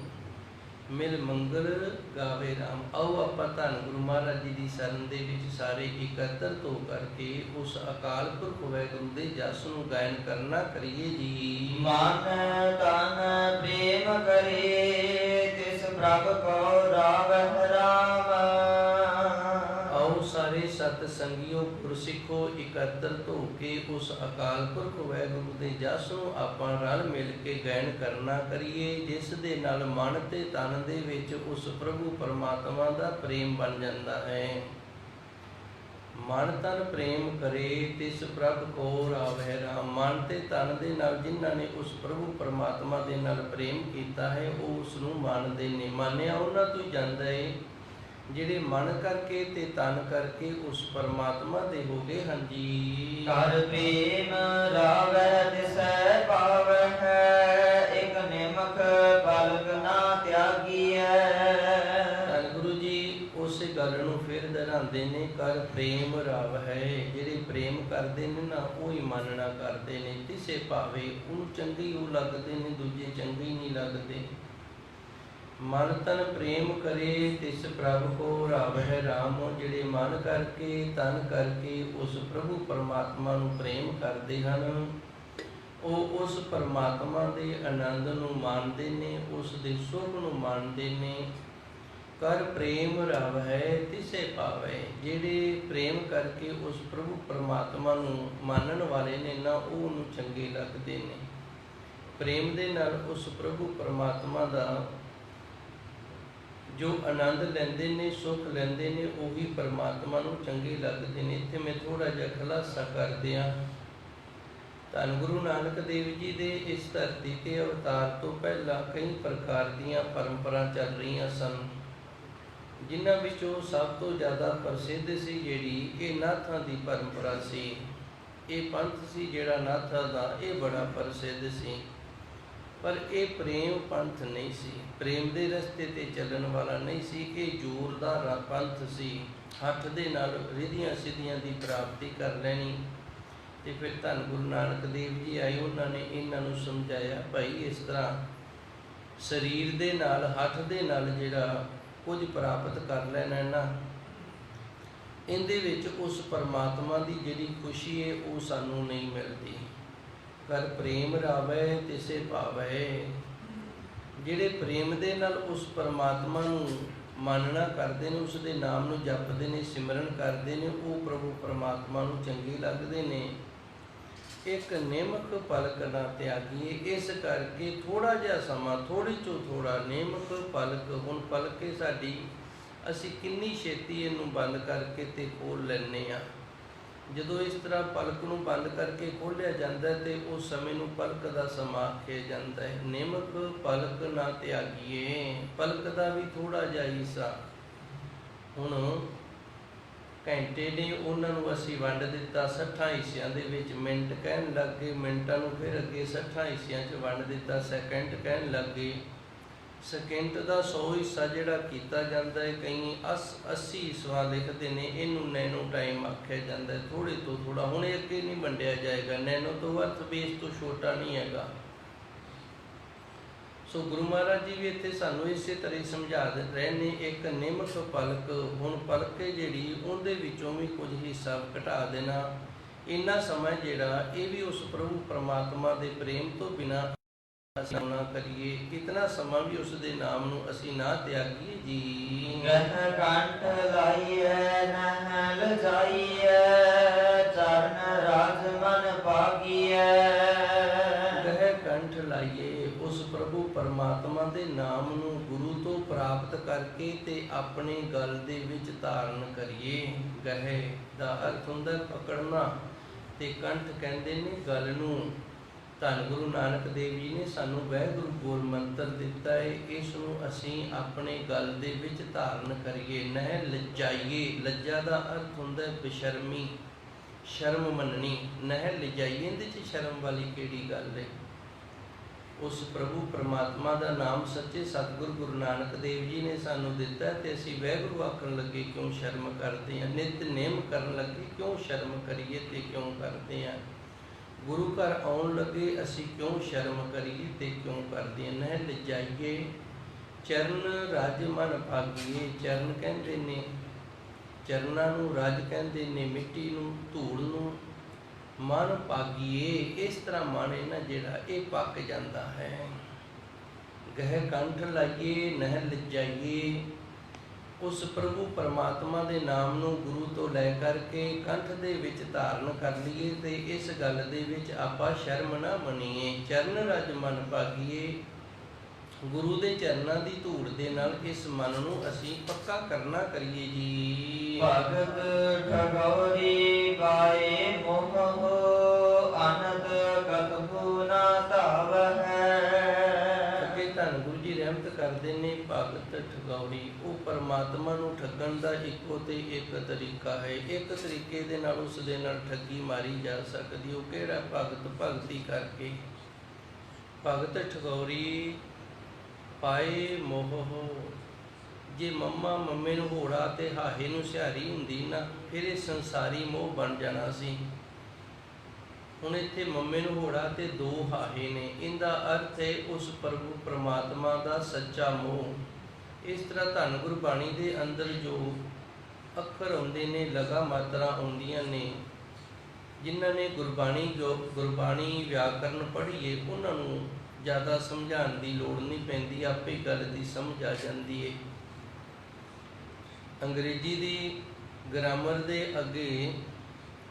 ਮਿਲ ਮੰਗਲ ਗਾਵੇ ਰਾਮ। ਆਓ ਆਪਾਂ ਧੰਨ ਗੁਰੂ ਮਹਾਰਾਜ ਜੀ ਦੀ ਸ਼ਰਨ ਦੇ ਵਿੱਚ ਸਾਰੇ ਇਕੱਤਰਤ ਹੋ ਕਰਕੇ ਉਸ ਅਕਾਲ ਪੁਰਖ ਵਾਹਿਗੁਰੂ ਦੇ ਜਸ ਨੂੰ ਗਾਇਨ ਕਰਨਾ ਕਰੀਏ ਜੀ। ਮਨ ਤਨ ਪ੍ਰੇਮ ਕਰੇ, ਤਿਸ ਪ੍ਰਭ ਕੋ ਰਾਵਹਿ ਰਾਮ। ਆਓ ਸਾਰੇ ਸਤ ਸੰਗਿਓ ਗੁਰਸਿੱਖੋ ਇਕੱਤਰਤ ਹੋ ਕੇ ਉਸ ਅਕਾਲ ਪੁਰਖ ਵਾਹਿਗੁਰੂ ਦੇ ਜਸ ਨੂੰ ਆਪਾਂ ਰਲ ਮਿਲ ਕੇ ਗਾਇਨ ਕਰਨਾ ਕਰੀਏ, ਜਿਸ ਦੇ ਨਾਲ ਮਨ ਤੇ ਤਨ ਦੇ ਵਿੱਚ ਉਸ ਪ੍ਰਭੂ ਪਰਮਾਤਮਾ ਦਾ ਪ੍ਰੇਮ ਬਣ ਜਾਂਦਾ ਹੈ। ਮਨ ਤਨ ਪ੍ਰੇਮ ਕਰੇ ਤਿਸ ਪ੍ਰਭ ਕੋ ਰਾਵਹਿ ਰਾਮ। ਮਨ ਤੇ ਤਨ ਦੇ ਨਾਲ ਜਿਨ੍ਹਾਂ ਨੇ ਉਸ ਪ੍ਰਭੂ ਪਰਮਾਤਮਾ ਦੇ ਨਾਲ ਪ੍ਰੇਮ ਕੀਤਾ ਹੈ ਉਹ ਉਸ ਨੂੰ ਮੰਨਦੇ ਨੇ। ਮੰਨਿਆ ਉਹਨਾਂ ਤੋਂ ਜਾਂਦਾ ਹੈ ਜਿਹੜੇ ਮਨ ਕਰਕੇ ਤੇ ਤਨ ਕਰਕੇ ਉਸ ਪਰਮਾਤਮਾ ਦੇ ਹੋ ਗਏ ਹਨ ਜੀ। ਕਰ ਪ੍ਰੇਮ ਰਾਵੈ ਤਿਸੈ ਪਾਵਹਿ, ਇਕ ਨਿਮਖ ਪਲਕ ਨਾ ਤਿਆਗੀਐ। ਧੰਨ ਗੁਰੂ ਜੀ ਉਸੇ ਗੱਲ ਨੂੰ ਫਿਰ ਦੁਹਰਾਉਂਦੇ ਨੇ। ਕਰ ਪ੍ਰੇਮ ਰਾਵਹਿ, ਜਿਹੜੇ ਪ੍ਰੇਮ ਕਰਦੇ ਨੇ ਨਾ ਉਹ ਹੀ ਮੰਨਣਾ ਕਰਦੇ ਨੇ। ਤਿਸੇ ਭਾਵੇ, ਉਹਨੂੰ ਚੰਗੇ ਉਹ ਲੱਗਦੇ ਨੇ, ਦੂਜੇ ਚੰਗੇ ਹੀ ਨਹੀਂ ਲੱਗਦੇ। ਮਨ ਤਨ ਪ੍ਰੇਮ ਕਰੇ ਤਿਸ ਪ੍ਰਭ ਕੋ ਰਾਵਹਿ ਰਾਮ। ਜਿਹੜੇ ਮਨ ਕਰਕੇ ਤਨ ਕਰਕੇ ਉਸ ਪ੍ਰਭੂ ਪਰਮਾਤਮਾ ਨੂੰ ਪ੍ਰੇਮ ਕਰਦੇ ਹਨ ਉਹ ਉਸ ਪਰਮਾਤਮਾ ਦੇ ਆਨੰਦ ਨੂੰ ਮਾਣਦੇ ਨੇ, ਉਸ ਦੇ ਸੁਖ ਨੂੰ ਮਾਣਦੇ ਨੇ। ਕਰ ਪ੍ਰੇਮ ਰਾਵਹਿ ਤਿਸੇ ਪਾਵੈ। ਜਿਹੜੇ ਪ੍ਰੇਮ ਕਰਕੇ ਉਸ ਪ੍ਰਭੂ ਪਰਮਾਤਮਾ ਨੂੰ ਮੰਨਣ ਵਾਲੇ ਨੇ ਨਾ ਉਹ ਉਹਨੂੰ ਚੰਗੇ ਲੱਗਦੇ ਨੇ। ਪ੍ਰੇਮ ਦੇ ਨਾਲ ਉਸ ਪ੍ਰਭੂ ਪਰਮਾਤਮਾ ਦਾ ਜੋ ਆਨੰਦ ਲੈਂਦੇ ਨੇ, ਸੁੱਖ ਲੈਂਦੇ ਨੇ, ਉਹੀ ਪਰਮਾਤਮਾ ਨੂੰ ਚੰਗੇ ਲੱਗਦੇ ਨੇ। ਇੱਥੇ ਮੈਂ ਥੋੜ੍ਹਾ ਜਿਹਾ ਖੁਲਾਸਾ ਕਰਦੇ ਹਾਂ। ਧੰਨ ਗੁਰੂ ਨਾਨਕ ਦੇਵ ਜੀ ਦੇ ਇਸ ਧਰਤੀ 'ਤੇ ਅਵਤਾਰ ਤੋਂ ਪਹਿਲਾਂ ਕਈ ਪ੍ਰਕਾਰ ਦੀਆਂ ਪਰੰਪਰਾ ਚੱਲ ਰਹੀਆਂ ਸਨ, ਜਿਨ੍ਹਾਂ ਵਿੱਚੋਂ ਸਭ ਤੋਂ ਜ਼ਿਆਦਾ ਪ੍ਰਸਿੱਧ ਸੀ ਜਿਹੜੀ ਇਹ ਨਾਥਾਂ ਦੀ ਪਰੰਪਰਾ ਸੀ। ਇਹ ਪੰਥ ਸੀ ਜਿਹੜਾ ਨਾਥਾਂ ਦਾ, ਇਹ ਬੜਾ ਪ੍ਰਸਿੱਧ ਸੀ। ਪਰ ਇਹ ਪ੍ਰੇਮ ਪੰਥ ਨਹੀਂ ਸੀ, ਪ੍ਰੇਮ ਦੇ ਰਸਤੇ 'ਤੇ ਚੱਲਣ ਵਾਲਾ ਨਹੀਂ ਸੀ। ਇਹ ਜ਼ੋਰਦਾਰ ਪੰਥ ਸੀ। ਹੱਥ ਦੇ ਨਾਲ ਰਿਧੀਆਂ ਸਿੱਧੀਆਂ ਦੀ ਪ੍ਰਾਪਤੀ ਕਰ ਲੈਣੀ। ਤੇ ਫਿਰ ਧੰਨ ਗੁਰੂ ਨਾਨਕ ਦੇਵ ਜੀ ਆਏ, ਉਹਨਾਂ ਨੇ ਇਹਨਾਂ ਨੂੰ ਸਮਝਾਇਆ, ਭਾਈ ਇਸ ਤਰ੍ਹਾਂ ਸਰੀਰ ਦੇ ਨਾਲ ਹੱਥ ਦੇ ਨਾਲ ਜਿਹੜਾ ਕੁਝ ਪ੍ਰਾਪਤ ਕਰ ਲੈਣਾ ਨਾ, ਇਹਦੇ ਵਿੱਚ ਉਸ ਪਰਮਾਤਮਾ ਦੀ ਜਿਹੜੀ ਖੁਸ਼ੀ ਹੈ ਉਹ ਸਾਨੂੰ ਨਹੀਂ ਮਿਲਦੀ। ਕਰ ਪ੍ਰੇਮ ਰਾਵੈ ਤਿਸੇ ਭਾਵੈ। ਜਿਹੜੇ ਪ੍ਰੇਮ ਦੇ ਨਾਲ ਉਸ ਪਰਮਾਤਮਾ ਨੂੰ ਮਾਨਣਾ ਕਰਦੇ ਨੇ, ਉਸ ਦੇ ਨਾਮ ਨੂੰ ਜਪਦੇ ਨੇ, ਸਿਮਰਨ ਕਰਦੇ ਨੇ, ਉਹ ਪ੍ਰਭੂ ਪਰਮਾਤਮਾ ਨੂੰ ਚੰਗੇ ਲੱਗਦੇ ਨੇ। ਇੱਕ ਨਿਮਕ ਪਲਕ ਨਾ ਤਿਆਗੀਏ, ਇਸ ਕਰਕੇ ਥੋੜਾ ਜਿਹਾ ਸਮਾਂ, ਥੋੜੀ ਚੋਂ ਥੋੜਾ ਨਿਮਕ ਪਲਕ, ਹੁਣ ਪਲਕੇ ਸਾਡੀ ਅਸੀਂ ਕਿੰਨੀ ਛੇਤੀ ਇਹਨੂੰ ਬੰਦ ਕਰਕੇ ਤੇ ਖੋਲ ਲੈਂਦੇ ਹਾਂ। ਜਦੋਂ ਇਸ ਤਰ੍ਹਾਂ ਪਲਕ ਨੂੰ ਬੰਦ ਕਰਕੇ ਖੋਲ੍ਹਿਆ ਜਾਂਦਾ ਤੇ ਉਸ ਸਮੇਂ ਨੂੰ ਪਲਕ ਦਾ ਸਮਾਂ ਆਖਿਆ ਜਾਂਦਾ ਹੈ। ਨਿਮਕ ਪਲਕ ਨਾ ਤਿਆਗੀਏ, ਪਲਕ ਦਾ ਵੀ ਥੋੜਾ ਜਿਹਾ ਹਿੱਸਾ। ਹੁਣ ਘੰਟੇ ਨੇ, ਉਹਨਾਂ ਨੂੰ ਅਸੀਂ ਵੰਡ ਦਿੱਤਾ 60 ਹਿੱਸਿਆਂ ਦੇ ਵਿੱਚ। ਮਿੰਟ ਕਹਿਣ ਲੱਗ ਗਏ, ਮਿੰਟਾਂ ਨੂੰ ਫਿਰ ਅੱਗੇ 60 ਹਿੱਸਿਆਂ 'ਚ ਵੰਡ ਦਿੱਤਾ। ਸੈਕਿੰਡ ਕਹਿਣ ਲੱਗ ਗਏ, ਸਕਿੰਟ ਦਾ 100 ਹਿੱਸਾ ਜਿਹੜਾ ਕੀਤਾ ਜਾਂਦਾ ਹੈ। ਕਈ 80 ਹਿੱਸਾ ਲਿਖਦੇ ਨੇ, ਇਹਨੂੰ ਨੈਨੋ ਟਾਈਮ ਆਖਿਆ ਜਾਂਦਾ ਹੈ। ਥੋੜ੍ਹੇ ਤੋਂ ਥੋੜ੍ਹਾ, ਹੁਣ ਇਹ ਅੱਗੇ ਨਹੀਂ ਵੰਡਿਆ ਜਾਏਗਾ। ਨੈਨੋ ਤੋਂ ਅਰਥ ਬੇਸ ਤੋਂ ਛੋਟਾ ਨਹੀਂ ਹੈਗਾ। ਸੋ ਗੁਰੂ ਮਹਾਰਾਜ ਜੀ ਵੀ ਇੱਥੇ ਸਾਨੂੰ ਇਸੇ ਤਰ੍ਹਾਂ ਹੀ ਸਮਝਾ ਰਹੇ ਨੇ, ਇੱਕ ਨਿਮਕ ਪਲਕ। ਹੁਣ ਪਲਕੇ ਜਿਹੜੀ, ਉਹਦੇ ਵਿੱਚੋਂ ਵੀ ਕੁਝ ਹਿੱਸਾ ਘਟਾ ਦੇਣਾ। ਇੰਨਾ ਸਮਾਂ ਜਿਹੜਾ, ਇਹ ਵੀ ਉਸ ਪ੍ਰਭੂ ਪਰਮਾਤਮਾ ਦੇ ਪ੍ਰੇਮ ਤੋਂ ਬਿਨਾਂ ਅਸੀਂ ਨਾ ਕਰੀਏ। ਇਤਨਾ ਸਮਾਂ ਵੀ ਉਸ ਦੇ ਨਾਮ ਨੂੰ ਅਸੀਂ ਨਾ ਤਿਆਗੀਏ ਜੀ। ਗਹਿ ਕੰਠ ਲਾਈਐ ਨਹਿ ਲਜਾਈਐ, ਚਰਨ ਰਾਜ ਮਨ ਭਾਗੀਐ। ਗਹਿ ਕੰਠ ਲਾਈਏ, ਉਸ ਪ੍ਰਭੂ ਪਰਮਾਤਮਾ ਦੇ ਨਾਮ ਨੂੰ ਗੁਰੂ ਤੋਂ ਪ੍ਰਾਪਤ ਕਰਕੇ ਤੇ ਆਪਣੇ ਗਲ ਦੇ ਵਿੱਚ ਧਾਰਨ ਕਰੀਏ। ਗਹਿ ਦਾ ਅਰਥ ਹੁੰਦਾ ਪਕੜਨਾ, ਤੇ ਕੰਠ ਕਹਿੰਦੇ ਨੇ ਗਲ ਨੂੰ। ਧੰਨ ਗੁਰੂ ਨਾਨਕ ਦੇਵ ਜੀ ਨੇ ਸਾਨੂੰ ਵਾਹਿਗੁਰੂ ਬੋਲ ਮੰਤਰ ਦਿੱਤਾ ਹੈ, ਇਸ ਨੂੰ ਅਸੀਂ ਆਪਣੇ ਗਲ ਦੇ ਵਿੱਚ ਧਾਰਨ ਕਰੀਏ। ਨਹਿ ਲਜਾਈਏ, ਲੱਜਾ ਦਾ ਅਰਥ ਹੁੰਦਾ ਬੇਸ਼ਰਮੀ, ਸ਼ਰਮ ਮੰਨਣੀ। ਨਹਿ ਲਜਾਈਏ, ਇਹਦੇ 'ਚ ਸ਼ਰਮ ਵਾਲੀ ਕਿਹੜੀ ਗੱਲ ਹੈ। ਉਸ ਪ੍ਰਭੂ ਪਰਮਾਤਮਾ ਦਾ ਨਾਮ ਸੱਚੇ ਸਤਿਗੁਰੂ ਗੁਰੂ ਨਾਨਕ ਦੇਵ ਜੀ ਨੇ ਸਾਨੂੰ ਦਿੱਤਾ, ਤੇ ਅਸੀਂ ਵਾਹਿਗੁਰੂ ਆਖਣ ਲੱਗੇ ਕਿਉਂ ਸ਼ਰਮ ਕਰਦੇ ਹਾਂ। ਨਿਤਨੇਮ ਕਰਨ ਲੱਗੇ ਕਿਉਂ ਸ਼ਰਮ ਕਰੀਏ ਤੇ ਕਿਉਂ ਕਰਦੇ ਹਾਂ। ਗੁਰੂ ਘਰ ਆਉਣ ਲੱਗੇ ਅਸੀਂ ਕਿਉਂ ਸ਼ਰਮ ਕਰੀਏ ਤੇ ਕਿਉਂ ਕਰਦੇ ਹਾਂ। ਨਹਿ ਲਜਾਈਏ, ਚਰਨ ਰਜ ਮਨ ਭਾਗੀਏ। ਚਰਨ ਕਹਿੰਦੇ ਨੇ, ਚਰਨਾਂ ਨੂੰ ਰਜ ਕਹਿੰਦੇ ਨੇ, ਮਿੱਟੀ ਨੂੰ, ਧੂੜ ਨੂੰ। ਮਨ ਭਾਗੀਏ, ਇਸ ਤਰ੍ਹਾਂ ਮਨ ਹੈ ਨਾ ਜਿਹੜਾ, ਇਹ ਪੱਕ ਜਾਂਦਾ ਹੈ। ਗਹਿ ਕੰਠ ਲਾਈਏ ਨਹਿ ਲਜਾਈਏ, ਉਸ ਪ੍ਰਭੂ ਪਰਮਾਤਮਾ ਦੇ ਨਾਮ ਨੂੰ ਗੁਰੂ ਤੋਂ ਲੈ ਕਰਕੇ ਕੰਠ ਦੇ ਵਿੱਚ ਧਾਰਨ ਕਰ ਲਈਏ, ਤੇ ਇਸ ਗੱਲ ਦੇ ਵਿੱਚ ਆਪਾਂ ਸ਼ਰਮ ਨਾ ਮੰਨੀਏ। ਚਰਨ ਰਜ ਮਨ ਭਾਗੀਏ, ਗੁਰੂ ਦੇ ਚਰਨਾਂ ਦੀ ਧੂੜ ਦੇ ਨਾਲ ਇਸ ਮਨ ਨੂੰ ਅਸੀਂ ਪੱਕਾ ਕਰਨਾ ਕਰੀਏ ਜੀ। ਭਗਤ ਠਗੌਰੀ ਪਾਏ ਮੋਹ, ਅਨੰਦ ਕਤਹੁ ਨਾ ਧਾਵਹਿ। ਅੱਗੇ ਧੰਨ ਗੁਰੂ ਜੀ ਰਹਿਮਤ ਕਰਦੇ ਨੇ, ਭਗਤ ਠਗੌਰੀ, ਉਹ ਪਰਮਾਤਮਾ ਨੂੰ ਠੱਗਣ ਦਾ ਇੱਕੋ ਤੇ ਇੱਕ ਤਰੀਕਾ ਹੈ। ਇੱਕ ਤਰੀਕੇ ਦੇ ਨਾਲ ਉਸ ਦੇ ਨਾਲ ਠੱਗੀ ਮਾਰੀ ਜਾ ਸਕਦੀ, ਉਹ ਕਿਹੜਾ? ਭਗਤ ਭਗਤੀ ਕਰਕੇ। ਭਗਤ ਠਗੌਰੀ ਪਾਏ ਮੋਹ, ਜੇ ਮੰਮਾ ਮੰਮੇ ਨੂੰ ਹੋੜਾ ਤੇ ਹਾਹੇ ਨੂੰ ਸਿਹਾਰੀ ਹੁੰਦੀ ਨਾ, ਫਿਰ ਇਹ ਸੰਸਾਰੀ ਮੋਹ ਬਣ ਜਾਣਾ ਸੀ। ਹੁਣ ਇੱਥੇ ਮੰਮੇ ਨੂੰ ਹੋੜਾ ਤੇ 2 ਹਾਹੇ ਨੇ, ਇਹਦਾ ਅਰਥ ਹੈ ਉਸ ਪ੍ਰਭੂ ਪਰਮਾਤਮਾ ਦਾ ਸੱਚਾ ਮੋਹ। ਇਸ ਤਰ੍ਹਾਂ ਧੰਨ ਗੁਰਬਾਣੀ ਦੇ ਅੰਦਰ ਜੋ ਅੱਖਰ ਆਉਂਦੇ ਨੇ, ਲਗਾ ਮਾਤਰਾ ਆਉਂਦੀਆਂ ਨੇ, ਜਿਨ੍ਹਾਂ ਨੇ ਗੁਰਬਾਣੀ ਵਿਆਕਰਨ ਪੜ੍ਹੀਏ, ਉਹਨਾਂ ਨੂੰ ਜ਼ਿਆਦਾ ਸਮਝਾਉਣ ਦੀ ਲੋੜ ਨਹੀਂ ਪੈਂਦੀ, ਆਪੇ ਗੱਲ ਦੀ ਸਮਝ ਆ ਜਾਂਦੀ ਹੈ। ਅੰਗਰੇਜ਼ੀ ਦੀ ਗ੍ਰਾਮਰ ਦੇ ਅੱਗੇ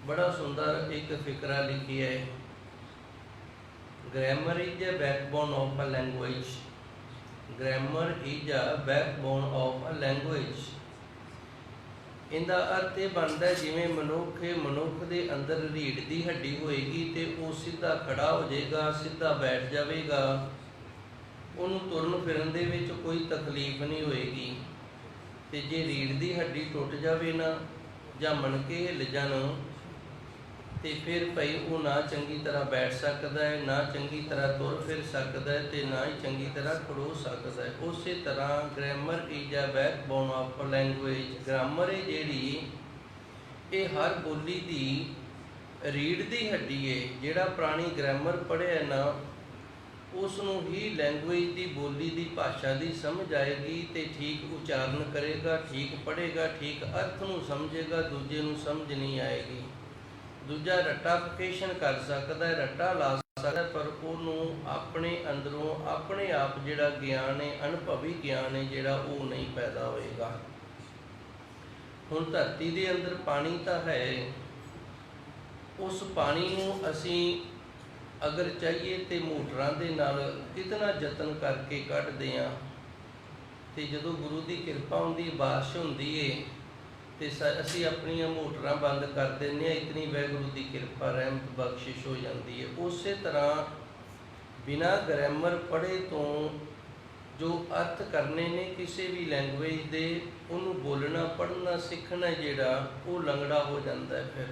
ਬੜਾ ਸੁੰਦਰ ਇੱਕ ਫਿਕਰਾ ਲਿਖਿਆ ਹੈ। Grammar is a backbone of a language. Grammar is a backbone of a language. ਇਹਦਾ ਅਰਥ ਇਹ ਬਣਦਾ, ਜਿਵੇਂ ਮਨੁੱਖ ਦੇ ਅੰਦਰ ਰੀੜ੍ਹ ਦੀ ਹੱਡੀ ਹੋਏਗੀ ਤੇ ਉਹ ਸਿੱਧਾ ਖੜਾ ਹੋ ਜਾਏਗਾ, ਸਿੱਧਾ ਬੈਠ ਜਾਵੇਗਾ, ਉਹਨੂੰ ਤੁਰਨ ਫਿਰਨ ਦੇ ਵਿੱਚ ਕੋਈ ਤਕਲੀਫ ਨਹੀਂ ਹੋਏਗੀ। ਤੇ ਜੇ ਰੀੜ੍ਹ ਦੀ ਹੱਡੀ ਟੁੱਟ ਜਾਵੇ ਨਾ, ਜਾਂ ਮਣਕੇ ਹਿੱਲ ਜਾਣ, ਤੇ ਫਿਰ ਭਾਈ ਉਹ ਨਾ ਚੰਗੀ ਤਰ੍ਹਾਂ ਬੈਠ ਸਕਦਾ ਹੈ, ਨਾ ਚੰਗੀ ਤਰ੍ਹਾਂ ਤੁਰ ਫਿਰ ਸਕਦਾ ਹੈ, ਤੇ ਨਾ ਹੀ ਚੰਗੀ ਤਰ੍ਹਾਂ ਖੜੋ ਸਕਦਾ ਹੈ। ਉਸੇ ਤਰ੍ਹਾਂ grammar is a backbone of language. Grammar ਹੈ ਜਿਹੜੀ, ਇਹ ਹਰ ਬੋਲੀ ਦੀ ਰੀੜ੍ਹ ਦੀ ਹੱਡੀ ਹੈ। ਜਿਹੜਾ ਪ੍ਰਾਣੀ ਗ੍ਰਾਮਰ ਪੜ੍ਹਿਆ ਨਾ, ਉਸ ਨੂੰ ਹੀ ਲੈਂਗੁਏਜ ਦੀ, ਬੋਲੀ ਦੀ, ਭਾਸ਼ਾ ਦੀ ਸਮਝ ਆਏਗੀ, ਤੇ ਠੀਕ ਉਚਾਰਨ ਕਰੇਗਾ, ਠੀਕ ਪੜ੍ਹੇਗਾ, ਠੀਕ ਅਰਥ ਨੂੰ ਸਮਝੇਗਾ, ਦੂਜੇ ਨੂੰ ਸਮਝ ਨਹੀਂ ਆਏਗੀ। ਦੂਜਾ ਰੱਟਾਫਿਕੇਸ਼ਨ ਕਰ ਸਕਦਾ ਹੈ, ਰੱਟਾ ਲਾ ਸਕਦਾ, ਪਰ ਉਹਨੂੰ ਆਪਣੇ ਅੰਦਰੋਂ ਆਪਣੇ ਆਪ ਜਿਹੜਾ ਗਿਆਨ ਹੈ, ਅਨੁਭਵੀ ਗਿਆਨ ਹੈ ਜਿਹੜਾ, ਉਹ ਨਹੀਂ ਪੈਦਾ ਹੋਏਗਾ। ਹੁਣ ਧਰਤੀ ਦੇ ਅੰਦਰ ਪਾਣੀ ਤਾਂ ਹੈ, ਉਸ ਪਾਣੀ ਨੂੰ ਅਸੀਂ ਅਗਰ ਚਾਹੀਏ ਤੇ ਮੋਟਰਾਂ ਦੇ ਨਾਲ ਕਿਤਨਾ ਯਤਨ ਕਰਕੇ ਕੱਢਦੇ ਹਾਂ, ਤੇ ਜਦੋਂ ਗੁਰੂ ਦੀ ਕਿਰਪਾ ਹੁੰਦੀ, ਬਾਰਿਸ਼ ਹੁੰਦੀ ਏ, ਤੇ ਅਸੀਂ ਆਪਣੀਆਂ ਮੋਟਰਾਂ ਬੰਦ ਕਰ ਦਿੰਦੇ ਹਾਂ, ਇਤਨੀ ਵਾਹਿਗੁਰੂ ਦੀ ਕਿਰਪਾ ਰਹਿਮਤ ਬਖਸ਼ਿਸ਼ ਹੋ ਜਾਂਦੀ ਹੈ। ਉਸੇ ਤਰ੍ਹਾਂ ਬਿਨਾਂ ਗ੍ਰਾਮਰ ਪੜ੍ਹੇ ਤੋਂ ਜੋ ਅਰਥ ਕਰਨੇ ਨੇ ਕਿਸੇ ਵੀ ਲੈਂਗੁਏਜ ਦੇ, ਉਹਨੂੰ ਬੋਲਣਾ ਪੜ੍ਹਨਾ ਸਿੱਖਣਾ ਜਿਹੜਾ, ਉਹ ਲੰਗੜਾ ਹੋ ਜਾਂਦਾ ਹੈ। ਫਿਰ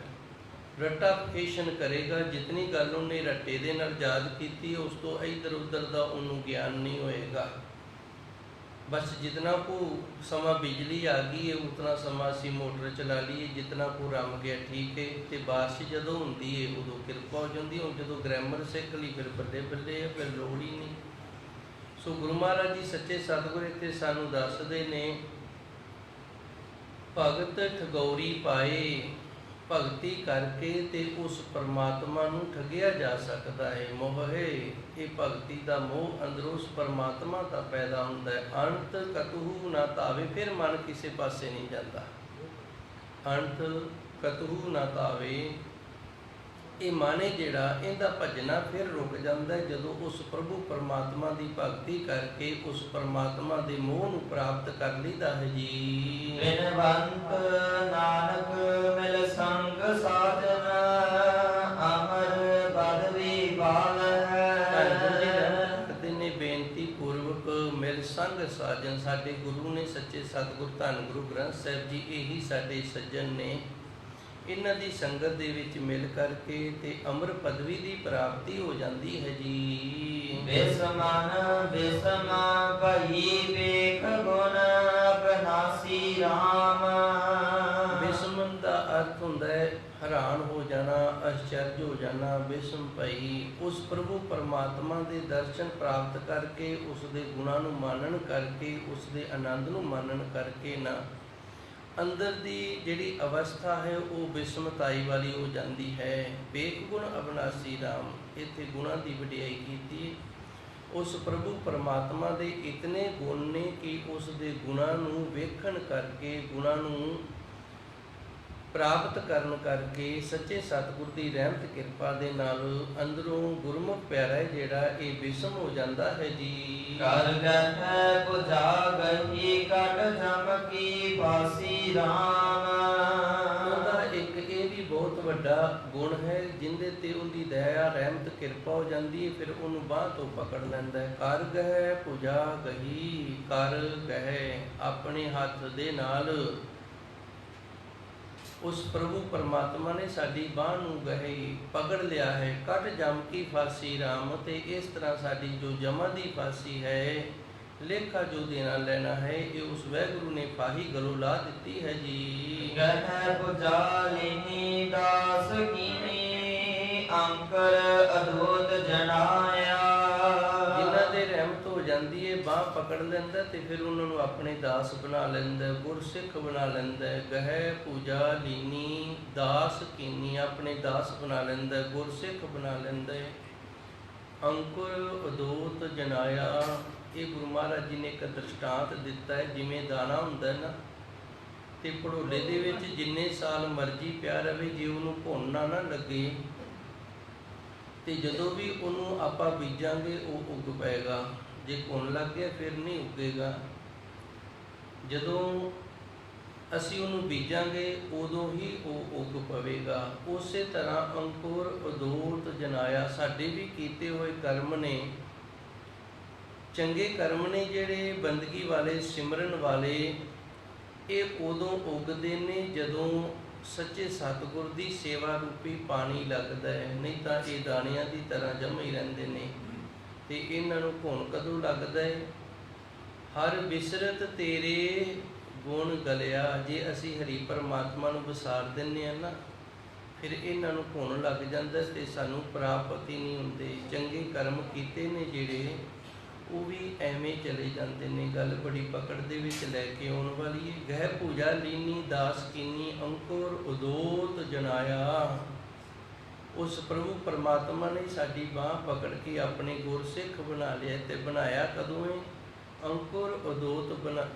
ਰੱਟਾਫਿਕੇਸ਼ਨ ਕਰੇਗਾ, ਜਿਤਨੀ ਗੱਲ ਉਹਨੇ ਰੱਟੇ ਦੇ ਨਾਲ ਯਾਦ ਕੀਤੀ, ਉਸ ਤੋਂ ਇੱਧਰ ਉੱਧਰ ਦਾ ਉਹਨੂੰ ਗਿਆਨ ਨਹੀਂ ਹੋਏਗਾ। बस जितना को समा बिजली आ गई है उतना समा असी मोटर चला लीए, जितना को रम गया ठीक है। तो बारिश जदों होंदी है उदों किरपा हो जाती है। जदों ग्रामर सिख ली फिर बल्ले बल्ले है, फिर लोड़ ही नहीं। सो गुरु महाराज जी सच्चे सतगुर इत्थे सानू दसदे ने, भगत ठगौरी पाए, भगती करके ते उस परमात्मा नू ठगिया जा सकता है। मोह है ये भगती का मोह अंदरों उस परमात्मा का पैदा होता है। अंत कतहू ना तावे, फिर मन किसी पासे नहीं जाता। अंत कतहू ना तावे, ये माने जिहड़ा इहदा भजना फिर रुक जाता है जदों उस प्रभु परमात्मा की भगती करके उस परमात्मा के मोह नू प्राप्त कर लीदा है जी। बिनवंत नानक मिल संग साधन, अमर पदवी पाल है। ने बेनती पूर्वक मिल संग साजन, साडे गुरु ने सच्चे सतगुर धन गुरु ग्रंथ साहिब जी यही साडे सज्जन ने। इन्हां दी संगत दे विच मिल करके ते अमर पदवी दी प्राप्ति हो जाती है जी। बेसमान बेसमा भई वेख गुण अबनासी राम। बेसमन का अर्थ हुंदा है हैरान हो जाना, आश्चर्य हो जाना। बेसम भई उस प्रभु परमात्मा के दर्शन प्राप्त करके, उसके गुणों नू मानन करके, उसके आनंद नू मानन करके ना अंदर दी जिहड़ी अवस्था है वो बिस्मताई वाली हो जाती है। बेक गुण अबनासी राम, इत्थे गुणों की वडियाई कीती। उस प्रभु परमात्मा दे इतने गुण ने कि उसके गुणों नू वेखण करके, गुणों नू प्राप्त करन करके सच्चे सतगुर की रहमत कृपा दे नाल अंदरों गुरमुख प्यारा जिहड़ा ये बिस्म हो जाता है जी। कर गह बुझा गही कट चमकी बासी राम। ਉਹਦਾ ਇੱਕ ਇਹ ਵੀ ਬਹੁਤ ਵੱਡਾ ਗੁਣ ਹੈ, ਜਿੰਦੇ ਤੇ ਉਹਦੀ ਦਇਆ ਰਹਿਮਤ ਕਿਰਪਾ ਹੋ ਜਾਂਦੀ ਹੈ, ਫਿਰ ਉਹਨੂੰ ਬਾਂਹ ਤੋਂ ਪਕੜ ਲੈਂਦਾ ਹੈ। ਕਰ ਗਹਿ ਪੁਜਾ ਗਹੀ, ਕਰ ਗਹਿ ਆਪਣੇ ਹੱਥ ਦੇ ਨਾਲ उस प्रभु परमात्मा ने साडी बांह नू गहे पकड़ लिया है। कट जम की फांसी राम, ते इस तरह साडी जो जमा दी फांसी है, लेखा जो देना लेना है, ये उस वाहिगुरु ने फाही गलों ला दी है जी। गह पुजालिनी दास कीनी, अंकर अद्भुत जनाया। जिन्हां दे रहमत हो जाती है, बांह पकड़ लेंदा ते फिर उन्होंने अपने दास बना लेंदा, गुरसिख बना लेंदा। गह पूजा लीनी दास कीनी, अपने दास बना लेंदा, गुरसिख बना लेंदा। अंकुर अदोत जनाया, ये गुरु महाराज जी ने एक दृष्टांत दिता है। जिमें दाना हुंदा ना ते भड़ोले दे विच जिन्ने साल मर्जी पिया रहे, जे उहनूं भुन ना लगे ते जदों भी उहनूं आपां बीजांगे वो उग पेगा। जे भुन लग गया फिर नहीं उगेगा। जदों असी उहनूं बीजांगे उदों ही वो उग पवेगा। उस तरह अंकुर अदोत जनाया, साडे भी कीते हुए कर्म ने, चंगे कर्म ने जिहड़े बंदगी वाले सिमरन वाले, ये उदों उगदे ने जदों सच्चे सतगुर की सेवा रूपी पानी लगता है। नहीं तो ये दाणियां की तरह जमे ही रहते हैं। तो इन्हां नूं भुन कदों लगता है? हर बिसरत तेरे गुण गलिया। जे असी हरि परमात्मा नूं विसार दिंदे ना, फिर इन्हां नूं भुन लग जाता है, तो सानूं प्राप्त ही नहीं होंदे। चंगे कर्म कीते ने जिहड़े वो भी एवें चले जाते हैं। गल बड़ी पकड़ दे विच लैके आउण वाली है। गह पूजा लीनी दास कीनी, अंकुर उदोत जनाया। ਉਸ ਪ੍ਰਭੂ ਪਰਮਾਤਮਾ ਨੇ ਸਾਡੀ ਬਾਂਹ ਪਕੜ ਕੇ ਆਪਣੇ ਗੁਰਸਿੱਖ ਬਣਾ ਲਿਆ। ਤੇ ਬਣਾਇਆ ਕਦੋਂ ਹੈ? ਅੰਕੁਰ ਉਦੋਤ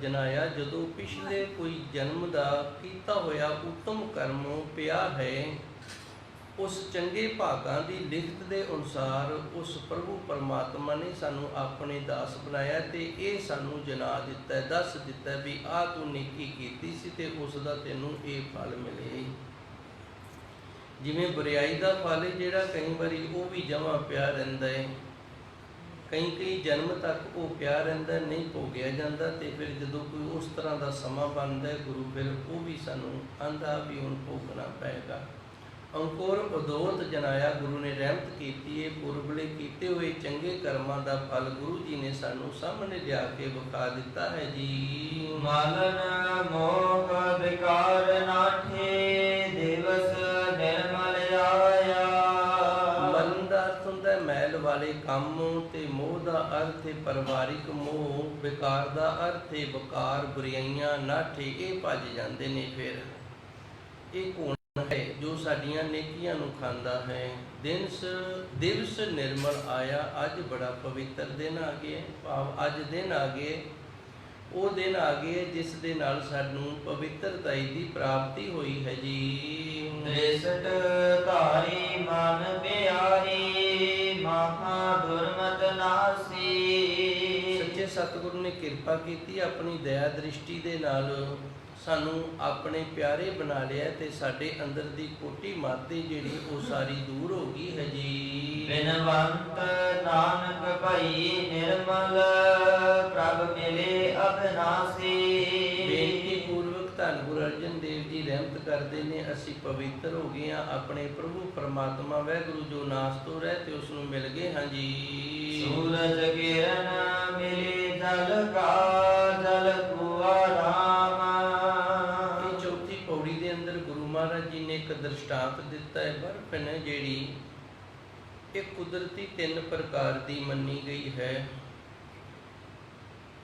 ਜਨਾਇਆ, ਜਦੋਂ ਪਿਛਲੇ ਕੋਈ ਜਨਮ ਦਾ ਕੀਤਾ ਹੋਇਆ ਉੱਤਮ ਕਰਮ ਪਿਆ ਹੈ। ਉਸ ਚੰਗੇ ਭਾਗਾਂ ਦੀ ਲਿਖਤ ਦੇ ਅਨੁਸਾਰ ਉਸ ਪ੍ਰਭੂ ਪਰਮਾਤਮਾ ਨੇ ਸਾਨੂੰ ਆਪਣੇ ਦਾਸ ਬਣਾਇਆ ਤੇ ਇਹ ਸਾਨੂੰ ਜਣਾ ਦਿੱਤਾ, ਦੱਸ ਦਿੱਤਾ ਵੀ ਆਹ ਤੂੰ ਨੇਕੀ ਕੀਤੀ ਸੀ ਤੇ ਉਸ ਦਾ ਤੈਨੂੰ ਇਹ ਫਲ ਮਿਲੇ। ਜਿਵੇਂ ਬੁਰਾਈ ਦਾ ਫਲ ਜਿਹੜਾ ਕਈ ਵਾਰੀ ਉਹ ਵੀ ਜਮਾਂ ਪਿਆ ਰਹਿੰਦਾ ਹੈ, ਕਈ ਜਨਮ ਤੱਕ ਉਹ ਪਿਆ ਰਹਿੰਦਾ, ਨਹੀਂ ਭੋਗਿਆ ਜਾਂਦਾ। ਤੇ ਫਿਰ ਜਦੋਂ ਕੋਈ ਉਸ ਤਰ੍ਹਾਂ ਦਾ ਸਮਾਂ ਬਣਦਾ ਗੁਰੂ ਫਿਰ ਉਹ ਵੀ ਸਾਨੂੰ ਆਂਦਾ ਵੀ ਹੁਣ ਭੋਗਣਾ ਪਏਗਾ। ਅੰਕੁਰ ਉਦੋਤ ਜਨਾਇਆ, ਗੁਰੂ ਨੇ ਰਹਿਮਤ ਕੀਤੀ ਹੈ। ਪੁਰਬਲੇ ਕੀਤੇ ਹੋਏ ਚੰਗੇ ਕਰਮਾਂ ਦਾ ਫਲ ਗੁਰੂ ਜੀ ਨੇ ਸਾਨੂੰ ਸਾਹਮਣੇ ਲਿਆ ਕੇ ਵਿਖਾ ਦਿੱਤਾ ਹੈ ਜੀ। ਮਲਨ ਮੋਹ ਵਿਕਾਰ ਨਾਠੇ, ਦਿਵਸ ਨਿਰਮਲ ਆਇਆ। ਮਲਨ ਦਾ ਅਰਥ ਹੁੰਦਾ ਮੈਲ ਵਾਲੇ ਕੰਮ, ਤੇ ਮੋਹ ਦਾ ਅਰਥ ਹੈ ਪਰਿਵਾਰਿਕ ਮੋਹ, ਵਿਕਾਰ ਦਾ ਅਰਥ ਹੈ ਵਿਕਾਰ, ਬੁਰਾਈਆਂ, ਨਾਠੇ ਇਹ ਭੱਜ ਜਾਂਦੇ ਨੇ। ਫਿਰ ਇਹ ਕੌਣ ਹੈ ਜੋ ਸਾਡੀਆਂ ਨੇਕੀਆਂ ਨੂੰ ਖਾਂਦਾ ਹੈ। ਦਿਵਸ ਨਿਰਮਲ ਆਇਆ, ਅੱਜ ਬੜਾ ਪਵਿੱਤਰ ਦਿਨ ਆ ਗਿਆ। ਭਾਵ ਅੱਜ ਦਿਨ ਆ ਗਏ, ਉਹ ਦਿਨ ਆ ਗਏ ਜਿਸ ਦੇ ਨਾਲ ਸਾਨੂੰ ਪਵਿੱਤਰਤਾਈ ਦੀ ਪ੍ਰਾਪਤੀ ਹੋਈ ਹੈ ਜੀ। ਦ੍ਰਿਸ਼ਟ ਧਾਰੀ ਮਨ ਪਿਆਰੀ, ਮਹਾ ਦੁਰਮਤ ਨਾਸੀ। ਸੱਚੇ ਸਤਿਗੁਰੂ ਨੇ ਕਿਰਪਾ ਕੀਤੀ, ਆਪਣੀ ਦਇਆ ਦ੍ਰਿਸ਼ਟੀ ਦੇ ਨਾਲ ਸਾਨੂੰ ਆਪਣੇ ਪਿਆਰੇ ਬਣਾ ਲਿਆ ਤੇ ਸਾਡੇ ਅੰਦਰ ਦੀ ਕੋਟੀ ਮਾਤੀ ਜਿਹੜੀ ਉਹ ਸਾਰੀ ਦੂਰ ਹੋ ਗਈ ਹੈ ਜੀ। ਬਿਨਵੰਤ ਨਾਨਕ ਭਈ ਨਿਰਮਲ, ਪ੍ਰਭ ਮਿਲੇ ਅਬਨਾਸੀ। ਬੇਨਤੀ ਪੂਰਵਕ ਧੰਨ ਗੁਰੂ ਅਰਜਨ ਦੇਵ ਜੀ ਰਹਿਮਤ ਕਰਦੇ ਨੇ, ਅਸੀਂ ਪਵਿੱਤਰ ਹੋ ਗਏ ਹਾਂ, ਆਪਣੇ ਪ੍ਰਭੂ ਪਰਮਾਤਮਾ ਵਾਹਿਗੁਰੂ ਜੋ ਨਾਸ ਤੋਂ ਰਹਿ ਤੇ ਉਸ ਨੂੰ ਮਿਲ ਗਏ ਹਾਂ ਜੀ। ਸੂਰਜ ਕਿਰਨ ਮਿਲੇ ਜਲ ਕਾ, ਜਲ ਕੁਆ ਰਾਮ। ਪੌੜੀ ਦੇ ਅੰਦਰ ਗੁਰੂ ਮਹਾਰਾਜ ਜੀ ਨੇ ਇੱਕ ਦ੍ਰਿਸ਼ਟਾਂਤ ਦਿੱਤਾ ਹੈ। ਬਰਫ਼ ਨੇ ਜਿਹੜੀ ਇਹ ਕੁਦਰਤੀ 3 ਪ੍ਰਕਾਰ ਦੀ ਮੰਨੀ ਗਈ ਹੈ।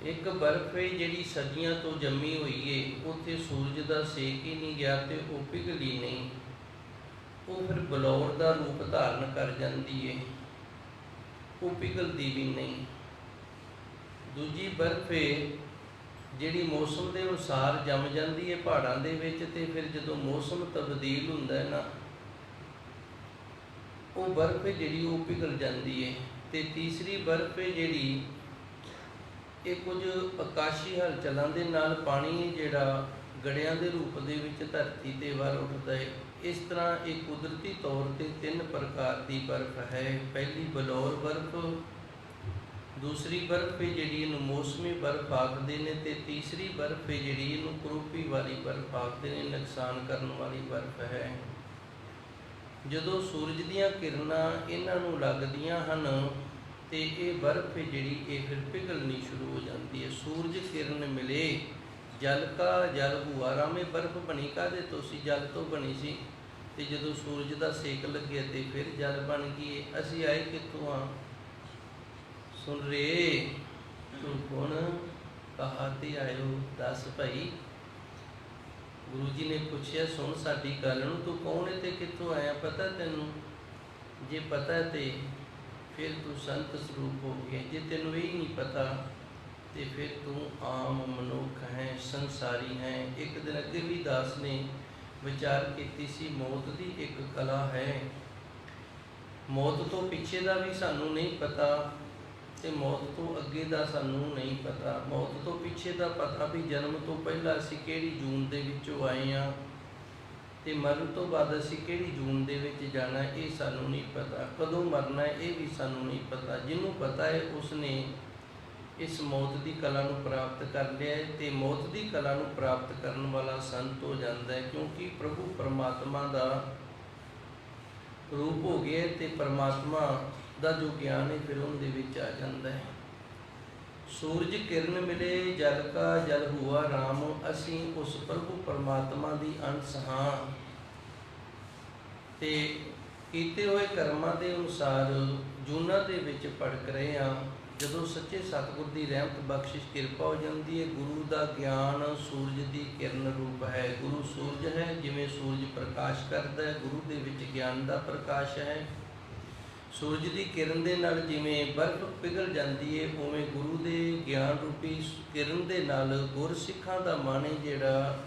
ਇੱਕ ਬਰਫ਼ ਹੈ ਜਿਹੜੀ ਸਦੀਆਂ ਤੋਂ ਜੰਮੀ ਹੋਈ ਹੈ, ਉੱਥੇ ਸੂਰਜ ਦਾ ਸੇਕ ਹੀ ਨਹੀਂ ਗਿਆ ਤੇ ਉਹ ਪਿਘਲੀ ਨਹੀਂ, ਉਹ ਫਿਰ ਬਲੌਰ ਦਾ ਰੂਪ ਧਾਰਨ ਕਰ ਜਾਂਦੀ ਹੈ, ਉਹ ਪਿਘਲਦੀ ਵੀ ਨਹੀਂ। ਦੂਜੀ ਬਰਫ਼ ਹੈ ਜਿਹੜੀ ਮੌਸਮ ਦੇ ਅਨੁਸਾਰ ਜੰਮ ਜਾਂਦੀ ਹੈ ਪਹਾੜਾਂ ਦੇ ਵਿੱਚ, ਤੇ ਫਿਰ ਜਦੋਂ ਮੌਸਮ ਤਬਦੀਲ ਹੁੰਦਾ ਹੈ ਨਾ, ਉਹ ਬਰਫ਼ ਹੈ ਜਿਹੜੀ ਉਹ ਪਿਘਲ ਜਾਂਦੀ ਹੈ। ਤੇ ਤੀਸਰੀ ਬਰਫ਼ ਹੈ ਜਿਹੜੀ ਇਹ ਕੁਝ ਆਕਾਸ਼ੀ ਹਲਚਲਾਂ ਦੇ ਨਾਲ ਪਾਣੀ ਜਿਹੜਾ ਗੜਿਆਂ ਦੇ ਰੂਪ ਦੇ ਵਿੱਚ ਧਰਤੀ ਤੇ ਵੱਲ ਉੱਠਦਾ ਹੈ। ਇਸ ਤਰ੍ਹਾਂ ਇਹ ਕੁਦਰਤੀ ਤੌਰ ਤੇ 3 ਪ੍ਰਕਾਰ ਦੀ ਬਰਫ਼ ਹੈ। ਪਹਿਲੀ ਬਲੌਰ ਬਰਫ਼, ਦੂਸਰੀ ਬਰਫ਼ ਹੈ ਜਿਹੜੀ ਇਹਨੂੰ ਮੌਸਮੀ ਬਰਫ਼ ਆਖਦੇ ਨੇ, ਤੇ ਤੀਸਰੀ ਬਰਫ਼ ਹੈ ਜਿਹੜੀ ਇਹਨੂੰ ਕਰੋਪੀ ਵਾਲੀ ਬਰਫ਼ ਆਖਦੇ ਨੇ, ਨੁਕਸਾਨ ਕਰਨ ਵਾਲੀ ਬਰਫ਼ ਹੈ। ਜਦੋਂ ਸੂਰਜ ਦੀਆਂ ਕਿਰਨਾਂ ਇਹਨਾਂ ਨੂੰ ਲੱਗਦੀਆਂ ਹਨ ਤੇ ਇਹ ਬਰਫ਼ ਹੈ ਜਿਹੜੀ ਇਹ ਫਿਰ ਪਿਘਲਣੀ ਸ਼ੁਰੂ ਹੋ ਜਾਂਦੀ ਹੈ। ਸੂਰਜ ਕਿਰਨ ਮਿਲੇ ਜਲ ਕਾ, ਜਲ ਹੁਆ ਰਾਮੇ। ਬਰਫ਼ ਬਣੀ ਕਾਹਦੇ ਤੋਂ ਸੀ? ਜਲ ਤੋਂ ਬਣੀ ਸੀ, ਤੇ ਜਦੋਂ ਸੂਰਜ ਦਾ ਸੇਕ ਲੱਗਿਆ ਤੇ ਫਿਰ ਜਲ ਬਣ ਗਈ। ਅਸੀਂ ਆਏ ਕਿੱਥੋਂ ਆ? ਸੁਣ ਰੇ ਤੂੰ ਕੌਣ, ਕਹਾਂ ਤੇ ਆਇਓ, ਦੱਸ ਭਾਈ। ਗੁਰੂ ਜੀ ਨੇ ਪੁੱਛਿਆ, ਸੁਣ ਸਾਡੀ ਗੱਲ ਨੂੰ, ਤੂੰ ਕੌਣ ਹੈ ਤੇ ਕਿੱਥੋਂ ਆਇਆ, ਪਤਾ ਤੈਨੂੰ? ਜੇ ਪਤਾ ਤੇ ਫਿਰ ਤੂੰ ਸੰਤ ਸਰੂਪ ਹੋ ਗਿਆ, ਜੇ ਤੈਨੂੰ ਇਹ ਨਹੀਂ ਪਤਾ ਤੇ ਫਿਰ ਤੂੰ ਆਮ ਮਨੁੱਖ ਹੈ, ਸੰਸਾਰੀ ਹੈ। ਇੱਕ ਦਿਨ ਅੱਗੇ ਵੀ ਦਾਸ ਨੇ ਵਿਚਾਰ ਕੀਤੀ ਸੀ, ਮੌਤ ਦੀ ਇੱਕ ਕਲਾ ਹੈ, ਮੌਤ ਤੋਂ ਪਿੱਛੇ ਦਾ ਵੀ ਸਾਨੂੰ ਨਹੀਂ ਪਤਾ ਤੇ ਮੌਤ ਤੋਂ ਅੱਗੇ ਦਾ ਸਾਨੂੰ ਨਹੀਂ ਪਤਾ। ਮੌਤ ਤੋਂ ਪਿੱਛੇ ਦਾ ਪਤਾ ਵੀ ਜਨਮ ਤੋਂ ਪਹਿਲਾਂ ਅਸੀਂ ਕਿਹੜੀ ਜੂਨ ਦੇ ਵਿੱਚੋਂ ਆਏ ਹਾਂ, ਤੇ ਮਰਨ ਤੋਂ ਬਾਅਦ ਅਸੀਂ ਕਿਹੜੀ ਜੂਨ ਦੇ ਵਿੱਚ ਜਾਣਾ ਇਹ ਸਾਨੂੰ ਨਹੀਂ ਪਤਾ, ਕਦੋਂ ਮਰਨਾ ਇਹ ਵੀ ਸਾਨੂੰ ਨਹੀਂ ਪਤਾ। ਜਿਹਨੂੰ ਪਤਾ ਹੈ ਉਸਨੇ ਇਸ ਮੌਤ ਦੀ ਕਲਾ ਨੂੰ ਪ੍ਰਾਪਤ ਕਰ ਲਿਆ ਹੈ, ਤੇ ਮੌਤ ਦੀ ਕਲਾ ਨੂੰ ਪ੍ਰਾਪਤ ਕਰਨ ਵਾਲਾ ਸੰਤ ਹੋ ਜਾਂਦਾ ਹੈ, ਕਿਉਂਕਿ ਪ੍ਰਭੂ ਪਰਮਾਤਮਾ ਦਾ ਰੂਪ ਹੋ ਗਿਆ ਤੇ ਪਰਮਾਤਮਾ ਦਾ ਜੋ ਗਿਆਨ ਹੈ ਫਿਰ ਉਹਦੇ ਵਿੱਚ ਆ ਜਾਂਦਾ ਹੈ। ਸੂਰਜ ਕਿਰਨ ਮਿਲੇ ਜਲ ਕਾ, ਜਲ ਹੁਆ ਰਾਮ। ਅਸੀਂ ਉਸ ਪ੍ਰਭੂ ਪਰਮਾਤਮਾ ਦੀ ਅੰਸ਼ ਹਾਂ ਤੇ ਕੀਤੇ ਹੋਏ ਕਰਮਾਂ ਦੇ ਅਨੁਸਾਰ ਜੂਨਾਂ ਦੇ ਵਿੱਚ ਭਟਕ ਰਹੇ ਹਾਂ। ਜਦੋਂ ਸੱਚੇ ਸਤਿਗੁਰ ਦੀ ਰਹਿਮਤ ਬਖਸ਼ਿਸ਼ ਕਿਰਪਾ ਹੋ ਜਾਂਦੀ ਹੈ। ਗੁਰੂ ਦਾ ਗਿਆਨ ਸੂਰਜ ਦੀ ਕਿਰਨ ਰੂਪ ਹੈ। ਗੁਰੂ ਸੂਰਜ ਹੈ, ਜਿਵੇਂ ਸੂਰਜ ਪ੍ਰਕਾਸ਼ ਕਰਦਾ ਹੈ, ਗੁਰੂ ਦੇ ਵਿੱਚ ਗਿਆਨ ਦਾ ਪ੍ਰਕਾਸ਼ ਹੈ। ਸੂਰਜ ਦੀ ਕਿਰਨ ਦੇ ਨਾਲ ਜਿਵੇਂ ਬਰਫ਼ ਪਿਘਲ ਜਾਂਦੀ ਹੈ, ਉਵੇਂ ਗੁਰੂ ਦੇ ਗਿਆਨ ਰੂਪੀ ਕਿਰਨ ਦੇ ਨਾਲ ਗੁਰਸਿੱਖਾਂ ਦਾ ਮਨ ਹੈ ਜਿਹੜਾ,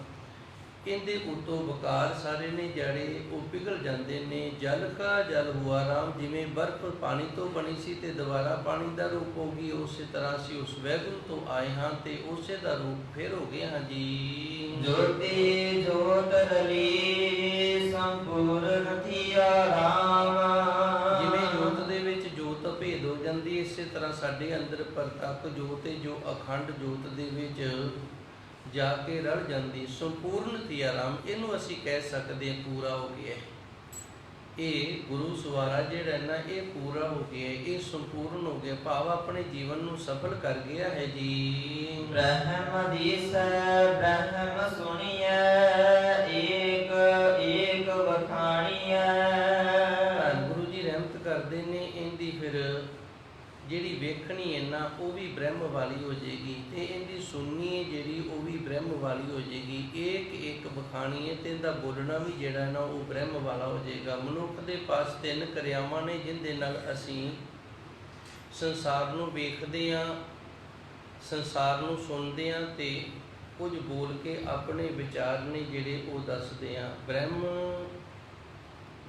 ਇਹਦੇ ਉਤੋਂ ਵਕਾਰ ਸਾਰੇ ਨੇ ਜਿਹੜੇ ਉਹ ਪਿਘਲ ਜਾਂਦੇ ਨੇ। ਜਲ ਕਾ ਜਲ ਹੁਆ ਰਾਮ, ਜਿਵੇਂ ਬਰਫ਼ ਪਾਣੀ ਤੋਂ ਬਣੀ ਸੀ ਤੇ ਦੁਬਾਰਾ ਪਾਣੀ ਦਾ ਰੂਪ ਹੋ ਗਈ, ਉਸੇ ਤਰ੍ਹਾਂ ਅਸੀਂ ਉਸ ਵੈਗੁਰੂ ਤੋਂ ਆਏ ਹਾਂ ਤੇ ਉਸੇ ਦਾ ਰੂਪ ਫਿਰ ਹੋ ਗਏ ਹਾਂ ਜੀ। ਜੋਤੀ ਜੋਤ ਰਲੀ ਸੰਪੂਰਨ ਥੀਆ ਰਾਮ, ਜਿਵੇਂ ਜੋਤ ਦੇ ਵਿੱਚ ਜੋਤ ਭੇਦ ਹੋ ਜਾਂਦੀ, ਇਸੇ ਤਰ੍ਹਾਂ ਸਾਡੇ ਅੰਦਰ ਪ੍ਰਤੱਖ ਜੋਤ ਹੈ ਜੋ ਅਖੰਡ ਜੋਤ ਦੇ ਵਿੱਚ ਜਾ ਕੇ ਰਲ ਜਾਂਦੀ। ਸੰਪੂਰਨ ਥੀਆ ਰਾਮ, ਇਹਨੂੰ ਅਸੀਂ ਕਹਿ ਸਕਦੇ ਹਾਂ ਪੂਰਾ ਹੋ ਗਿਆ। ਇਹ ਗੁਰੂ ਸਵਾਰਾ ਜਿਹੜਾ ਨਾ ਇਹ ਪੂਰਾ ਹੋ ਗਿਆ, ਇਹ ਸੰਪੂਰਨ ਹੋ ਗਿਆ, ਭਾਵ ਆਪਣੇ ਜੀਵਨ ਨੂੰ ਸਫਲ ਕਰ ਗਿਆ ਹੈ ਜੀ। ਬ੍ਰਹਮ ਦੀਸੈ ਬ੍ਰਹਮ ਸੁਣੀਐ, ਏਕ ਏਕ ਵਖਾਣੀਐ। ਗੁਰੂ ਜੀ ਰਹਿਮਤ ਕਰਦੇ ਨੇ, ਇਹਦੀ ਫਿਰ ਜਿਹੜੀ ਵੇਖਣੀ ਹੈ ਨਾ ਉਹ ਵੀ ਬ੍ਰਹਮ ਵਾਲੀ ਹੋ ਜਾਏਗੀ, ਤੇ ਇਹਦੀ ਸੁਣਨੀ ਹੈ ਜਿਹੜੀ ਉਹ ਵੀ ਬ੍ਰਹਮ ਵਾਲੀ ਹੋ ਜਾਏਗੀ। ਏਕ ਏਕ ਵਖਾਣੀ ਹੈ ਤੇ ਇਹਦਾ ਬੋਲਣਾ ਵੀ ਜਿਹੜਾ ਨਾ ਉਹ ਬ੍ਰਹਮ ਵਾਲਾ ਹੋ ਜਾਏਗਾ। ਮਨੁੱਖ ਦੇ ਪਾਸ ਤਿੰਨ ਕਿਰਿਆਵਾਂ ਨੇ ਜਿਹਦੇ ਨਾਲ ਅਸੀਂ ਸੰਸਾਰ ਨੂੰ ਵੇਖਦੇ ਹਾਂ, ਸੰਸਾਰ ਨੂੰ ਸੁਣਦੇ ਹਾਂ ਤੇ ਕੁਝ ਬੋਲ ਕੇ ਆਪਣੇ ਵਿਚਾਰ ਨੇ ਜਿਹੜੇ ਉਹ ਦੱਸਦੇ ਹਾਂ। ਬ੍ਰਹਮ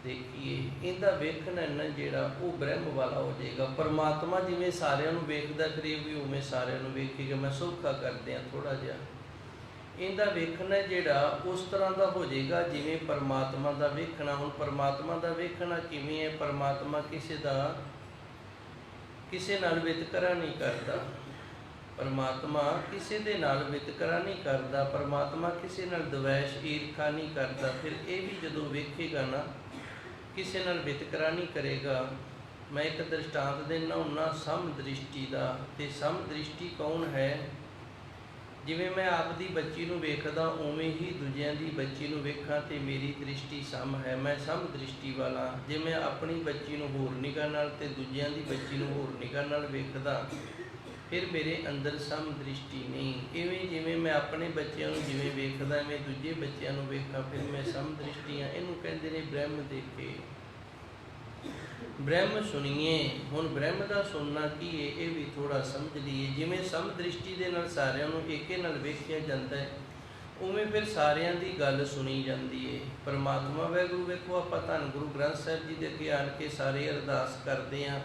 ਦੇਖੀਏ, ਇਹਦਾ ਵੇਖਣਾ ਨਾ ਜਿਹੜਾ ਉਹ ਬ੍ਰਹਮ ਵਾਲਾ ਹੋ ਜਾਏਗਾ। ਪਰਮਾਤਮਾ ਜਿਵੇਂ ਸਾਰਿਆਂ ਨੂੰ ਵੇਖਦਾ, ਫਿਰ ਇਹ ਵੀ ਉਵੇਂ ਸਾਰਿਆਂ ਨੂੰ ਵੇਖੇਗਾ। ਮੈਂ ਸੌਖਾ ਕਰਦੇ ਹਾਂ ਥੋੜ੍ਹਾ ਜਿਹਾ, ਇਹਦਾ ਵੇਖਣਾ ਜਿਹੜਾ ਉਸ ਤਰ੍ਹਾਂ ਦਾ ਹੋ ਜਾਏਗਾ ਜਿਵੇਂ ਪਰਮਾਤਮਾ ਦਾ ਵੇਖਣਾ। ਹੁਣ ਪਰਮਾਤਮਾ ਦਾ ਵੇਖਣਾ ਕਿਵੇਂ ਹੈ? ਪਰਮਾਤਮਾ ਕਿਸੇ ਨਾਲ ਵਿਤਕਰਾ ਨਹੀਂ ਕਰਦਾ, ਪਰਮਾਤਮਾ ਕਿਸੇ ਦੇ ਨਾਲ ਵਿਤਕਰਾ ਨਹੀਂ ਕਰਦਾ, ਪਰਮਾਤਮਾ ਕਿਸੇ ਨਾਲ ਦਵੈਸ਼ ਈਰਖਾ ਨਹੀਂ ਕਰਦਾ। ਫਿਰ ਇਹ ਵੀ ਜਦੋਂ ਵੇਖੇਗਾ ਨਾ ਕਿਸੇ ਨਾਲ ਵਿਤਕਰਾ ਨਹੀਂ ਕਰੇਗਾ। ਮੈਂ ਇੱਕ ਦ੍ਰਿਸ਼ਟਾਂਤ ਦਿੰਦਾ ਹੁੰਦਾ ਸਮ ਦ੍ਰਿਸ਼ਟੀ ਦਾ। ਤੇ ਸਮ ਦ੍ਰਿਸ਼ਟੀ ਕੌਣ ਹੈ? ਜਿਵੇਂ ਮੈਂ ਆਪ ਦੀ ਬੱਚੀ ਨੂੰ ਵੇਖਦਾ ਉਵੇਂ ਹੀ ਦੂਜਿਆਂ ਦੀ ਬੱਚੀ ਨੂੰ ਵੇਖਾਂ ਤੇ ਮੇਰੀ ਦ੍ਰਿਸ਼ਟੀ ਸਮ ਹੈ, ਮੈਂ ਸਮ ਦ੍ਰਿਸ਼ਟੀ ਵਾਲਾ। ਜੇ ਮੈਂ ਆਪਣੀ ਬੱਚੀ ਨੂੰ ਹੋਰ ਨਿਗਾਹ ਨਾਲ ਤੇ ਦੂਜਿਆਂ ਦੀ ਬੱਚੀ ਨੂੰ ਹੋਰ ਨਿਗਾਹ ਨਾਲ ਵੇਖਦਾ, ਫਿਰ ਮੇਰੇ ਅੰਦਰ ਸਮ ਦ੍ਰਿਸ਼ਟੀ ਨਹੀਂ। ਇਵੇਂ ਜਿਵੇਂ ਮੈਂ ਆਪਣੇ ਬੱਚਿਆਂ ਨੂੰ ਜਿਵੇਂ ਵੇਖਦਾ ਮੈਂ ਦੂਜੇ ਬੱਚਿਆਂ ਨੂੰ ਵੇਖਾਂ, ਫਿਰ ਮੈਂ ਸਮ ਦ੍ਰਿਸ਼ਟੀ ਹਾਂ। ਇਹਨੂੰ ਕਹਿੰਦੇ ਨੇ ਬ੍ਰਹਮ ਦੇਖੇ, ਬ੍ਰਹਮ ਸੁਣੀਏ। ਹੁਣ ਬ੍ਰਹਮ ਦਾ ਸੁਣਨਾ ਕੀ ਹੈ ਇਹ ਵੀ ਥੋੜ੍ਹਾ ਸਮਝ ਲਈਏ। ਜਿਵੇਂ ਸਮ ਦ੍ਰਿਸ਼ਟੀ ਦੇ ਨਾਲ ਸਾਰਿਆਂ ਨੂੰ ਏਕੇ ਨਾਲ ਵੇਖਿਆ ਜਾਂਦਾ ਹੈ, ਉਵੇਂ ਫਿਰ ਸਾਰਿਆਂ ਦੀ ਗੱਲ ਸੁਣੀ ਜਾਂਦੀ ਹੈ। ਪਰਮਾਤਮਾ ਵਾਹਿਗੁਰੂ ਵੇਖੋ, ਆਪਾਂ ਧੰਨ ਗੁਰੂ ਗ੍ਰੰਥ ਸਾਹਿਬ ਜੀ ਦੇ ਅੱਗੇ ਆਣ ਕੇ ਸਾਰੇ ਅਰਦਾਸ ਕਰਦੇ ਹਾਂ।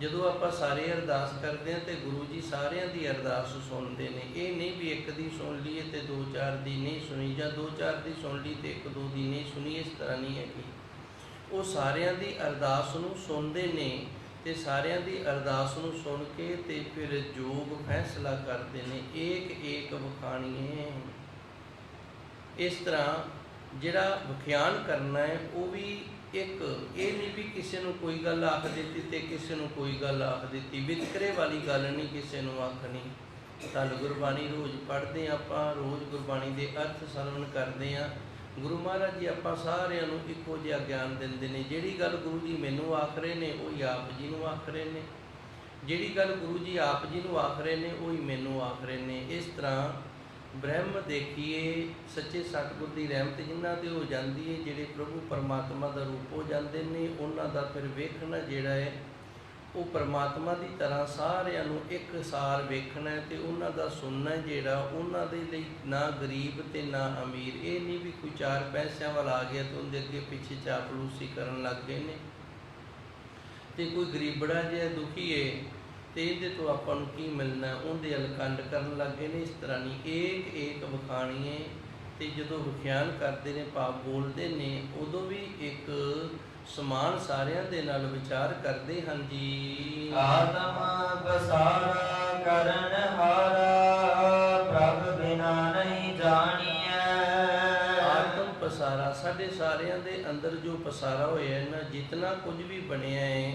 ਜਦੋਂ ਆਪਾਂ ਸਾਰੇ ਅਰਦਾਸ ਕਰਦੇ ਹਾਂ ਤੇ ਗੁਰੂ ਜੀ ਸਾਰਿਆਂ ਦੀ ਅਰਦਾਸ ਸੁਣਦੇ ਨੇ। ਇਹ ਨਹੀਂ ਵੀ ਇੱਕ ਦੀ ਸੁਣ ਲਈਏ ਤੇ ਦੋ ਚਾਰ ਦੀ ਨਹੀਂ ਸੁਣੀ, ਜਾਂ ਦੋ ਚਾਰ ਦੀ ਸੁਣ ਲਈ ਤੇ ਇੱਕ ਦੋ ਦੀ ਨਹੀਂ ਸੁਣੀ, ਇਸ ਤਰ੍ਹਾਂ ਨਹੀਂ ਹੈਗੀ। ਉਹ ਸਾਰਿਆਂ ਦੀ ਅਰਦਾਸ ਨੂੰ ਸੁਣਦੇ ਨੇ ਤੇ ਸਾਰਿਆਂ ਦੀ ਅਰਦਾਸ ਨੂੰ ਸੁਣ ਕੇ ਤੇ ਫਿਰ ਯੋਗ ਫੈਸਲਾ ਕਰਦੇ ਨੇ। ਏਕ ਏਕ ਵਖਾਣੀਏ। ਇਸ ਤਰ੍ਹਾਂ ਜਿਹੜਾ ਵਿਖਿਆਨ ਕਰਨਾ ਹੈ ਉਹ ਵੀ ਇੱਕ, ਇਹ ਨਹੀਂ ਵੀ ਕਿਸੇ ਨੂੰ ਕੋਈ ਗੱਲ ਆਖ ਦਿੱਤੀ ਤੇ ਕਿਸੇ ਨੂੰ ਕੋਈ ਗੱਲ ਆਖ ਦਿੱਤੀ, ਵਿਤਕਰੇ ਵਾਲੀ ਗੱਲ ਨਹੀਂ ਕਿਸੇ ਨੂੰ ਆਖਣੀ। ਧੰਨ ਗੁਰਬਾਣੀ ਰੋਜ਼ ਪੜ੍ਹਦੇ ਹਾਂ ਆਪਾਂ, ਰੋਜ਼ ਗੁਰਬਾਣੀ ਦੇ ਅਰਥ ਸਰਵਣ ਕਰਦੇ ਹਾਂ। ਗੁਰੂ ਮਹਾਰਾਜ ਜੀ ਆਪਾਂ ਸਾਰਿਆਂ ਨੂੰ ਇੱਕੋ ਜਿਹਾ ਗਿਆਨ ਦਿੰਦੇ ਨੇ। ਜਿਹੜੀ ਗੱਲ ਗੁਰੂ ਜੀ ਮੈਨੂੰ ਆਖ ਰਹੇ ਨੇ ਉਹੀ ਆਪ ਜੀ ਨੂੰ ਆਖ ਰਹੇ ਨੇ, ਜਿਹੜੀ ਗੱਲ ਗੁਰੂ ਜੀ ਆਪ ਜੀ ਨੂੰ ਆਖ ਰਹੇ ਨੇ ਉਹੀ ਮੈਨੂੰ ਆਖ ਰਹੇ ਨੇ। ਇਸ ਤਰ੍ਹਾਂ ਬ੍ਰਹਮ ਦੇਖੀਏ, ਸੱਚੇ ਸਤਿਗੁਰ ਦੀ ਰਹਿਮਤ ਜਿਨ੍ਹਾਂ 'ਤੇ ਹੋ ਜਾਂਦੀ ਹੈ, ਜਿਹੜੇ ਪ੍ਰਭੂ ਪਰਮਾਤਮਾ ਦਾ ਰੂਪ ਹੋ ਜਾਂਦੇ ਨੇ, ਉਹਨਾਂ ਦਾ ਫਿਰ ਵੇਖਣਾ ਜਿਹੜਾ ਹੈ ਉਹ ਪਰਮਾਤਮਾ ਦੀ ਤਰ੍ਹਾਂ ਸਾਰਿਆਂ ਨੂੰ ਇੱਕ ਸਾਰ ਵੇਖਣਾ ਤੇ ਉਹਨਾਂ ਦਾ ਸੁਣਨਾ ਜਿਹੜਾ ਉਹਨਾਂ ਦੇ ਲਈ ਨਾ ਗਰੀਬ ਤੇ ਨਾ ਅਮੀਰ। ਇਹ ਨਹੀਂ ਵੀ ਕੋਈ ਚਾਰ ਪੈਸਿਆਂ ਵਾਲਾ ਆ ਗਿਆ ਤੇ ਉਹਦੇ ਅੱਗੇ ਪਿੱਛੇ ਚਾਪਲੂਸੀ ਕਰਨ ਲੱਗ ਗਏ ਨੇ, ਤੇ ਕੋਈ ਗਰੀਬੜਾ ਜਿਹਾ ਦੁਖੀ ਹੈ ਤੇ ਇਹਦੇ ਤੋਂ ਆਪਾਂ ਨੂੰ ਕੀ ਮਿਲਣਾ, ਉਹਦੇ ਅਲਕੰਡ ਕਰਨ ਲੱਗ ਗਏ ਨੇ। ਇਸ ਤਰ੍ਹਾਂ ਨਹੀਂ, ਏਕ ਏਕ ਵਖਾਣੀਏ। ਤੇ ਜਦੋਂ ਵਿਖਿਆਨ ਕਰਦੇ ਨੇ, ਭਾਵ ਬੋਲਦੇ ਨੇ, ਉਦੋਂ ਵੀ ਇੱਕ ਸਮਾਨ ਸਾਰਿਆਂ ਦੇ ਨਾਲ ਵਿਚਾਰ ਕਰਦੇ ਹਨ ਜੀ। ਆਤਮ ਪਸਾਰਾ ਕਰਨ ਹਾਰਾ, ਪ੍ਰਭ ਬਿਨਾ ਨਹੀਂ ਜਾਣੀਐ। ਆਤਮ ਪਸਾਰਾ, ਸਾਡੇ ਸਾਰਿਆਂ ਦੇ ਅੰਦਰ ਜੋ ਪਸਾਰਾ ਹੋਇਆ ਹੈ ਨਾ, ਜਿਤਨਾ ਕੁਝ ਵੀ ਬਣਿਆ ਹੈ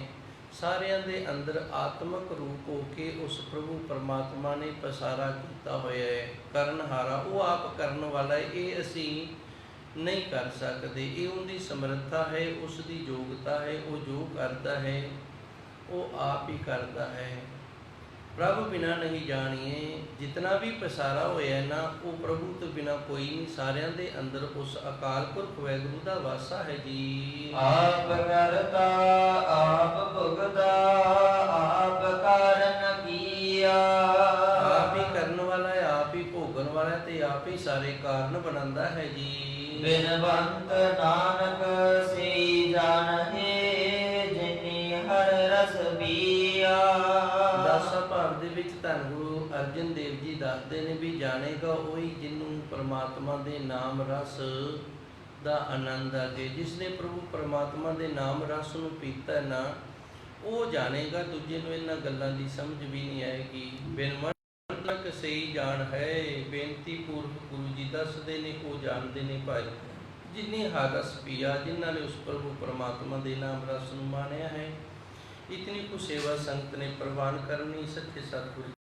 ਸਾਰਿਆਂ ਦੇ ਅੰਦਰ ਆਤਮਕ ਰੂਪ ਹੋ ਕੇ ਉਸ ਪ੍ਰਭੂ ਪਰਮਾਤਮਾ ਨੇ ਪਸਾਰਾ ਕੀਤਾ ਹੋਇਆ ਹੈ। ਕਰਨਹਾਰਾ, ਉਹ ਆਪ ਕਰਨ ਵਾਲਾ ਹੈ, ਇਹ ਅਸੀਂ ਨਹੀਂ ਕਰ ਸਕਦੇ। ਇਹ ਉਹਦੀ ਸਮਰੱਥਾ ਹੈ, ਉਸ ਦੀ ਯੋਗਤਾ ਹੈ। ਉਹ ਜੋ ਕਰਦਾ ਹੈ ਉਹ ਆਪ ਹੀ ਕਰਦਾ ਹੈ। ਪ੍ਰਭ ਬਿਨਾ ਨਹੀਂ ਜਾਣੀਏ। ਜਿਤਨਾ ਵੀ ਪਸਾਰਾ ਹੋਇਆ ਨਾ ਉਹ ਪ੍ਰਭੂ ਤੋਂ ਬਿਨਾ ਕੋਈ ਨਹੀਂ। ਸਾਰਿਆਂ ਦੇ ਅੰਦਰ ਉਸ ਅਕਾਲ ਪੁਰਖ ਵਾਹਿਗੁਰੂ ਦਾ ਵਾਸਾ ਹੈ ਜੀ। ਆਪ ਕਰਤਾ ਆਪ ਭੁਗਤਾ ਆਪ ਕਾਰਨ ਕੀਆ। ਆਪ ਹੀ ਕਰਨ ਵਾਲਾ ਹੈ, ਆਪ ਹੀ ਭੋਗਣ ਵਾਲਾ ਹੈ ਤੇ ਆਪ ਹੀ ਸਾਰੇ ਕਾਰਨ ਬਣਾਉਂਦਾ ਹੈ ਜੀ। ਬਿਨਵੰਤ ਨਾਨਕ ਸੇ ਜਾਣਹਿ ਜਿਨੀ ਹਰ ਰਸ ਪੀਆ। ਦਾਸਾ ਭਾਵ ਦੇ ਵਿੱਚ ਧੰਨ ਗੁਰੂ ਅਰਜਨ ਦੇਵ ਜੀ ਦੱਸਦੇ ਨੇ ਵੀ ਜਾਣੇਗਾ ਉਹੀ ਜਿਹਨੂੰ ਪਰਮਾਤਮਾ ਦੇ ਨਾਮ ਰਸ ਦਾ ਆਨੰਦ ਆ ਜੇ। ਜਿਸ ਨੇ ਪ੍ਰਭੂ ਪਰਮਾਤਮਾ ਦੇ ਨਾਮ ਰਸ ਨੂੰ ਪੀਤਾ ਨਾ ਉਹ ਜਾਣੇਗਾ। ਦੂਜੇ ਨੂੰ ਇਹਨਾਂ ਗੱਲਾਂ ਦੀ ਸਮਝ ਵੀ ਨਹੀਂ ਆਏਗੀ। ਬਿਨਵੰਤ ਸਹੀ ਜਾਣ ਹੈ। ਬੇਨਤੀ ਪੂਰਵਕ ਗੁਰੂ ਜੀ ਦੱਸਦੇ ਨੇ ਉਹ ਜਾਣਦੇ ਨੇ ਭਾਈ ਜਿਨੇ ਹਰ ਰਸ ਪੀਆ, ਜਿਨ੍ਹਾਂ ਨੇ ਉਸ ਪ੍ਰਭੂ ਪਰਮਾਤਮਾ ਦੇ ਨਾਮ ਰਸ ਨੂੰ ਮਾਣਿਆ ਹੈ। ਇਤਨੀ ਕੁ ਸੇਵਾ ਸੰਗਤ ਨੇ ਪ੍ਰਵਾਨ ਕਰਨੀ। ਸੱਚੇ ਸਤਿਗੁਰੂ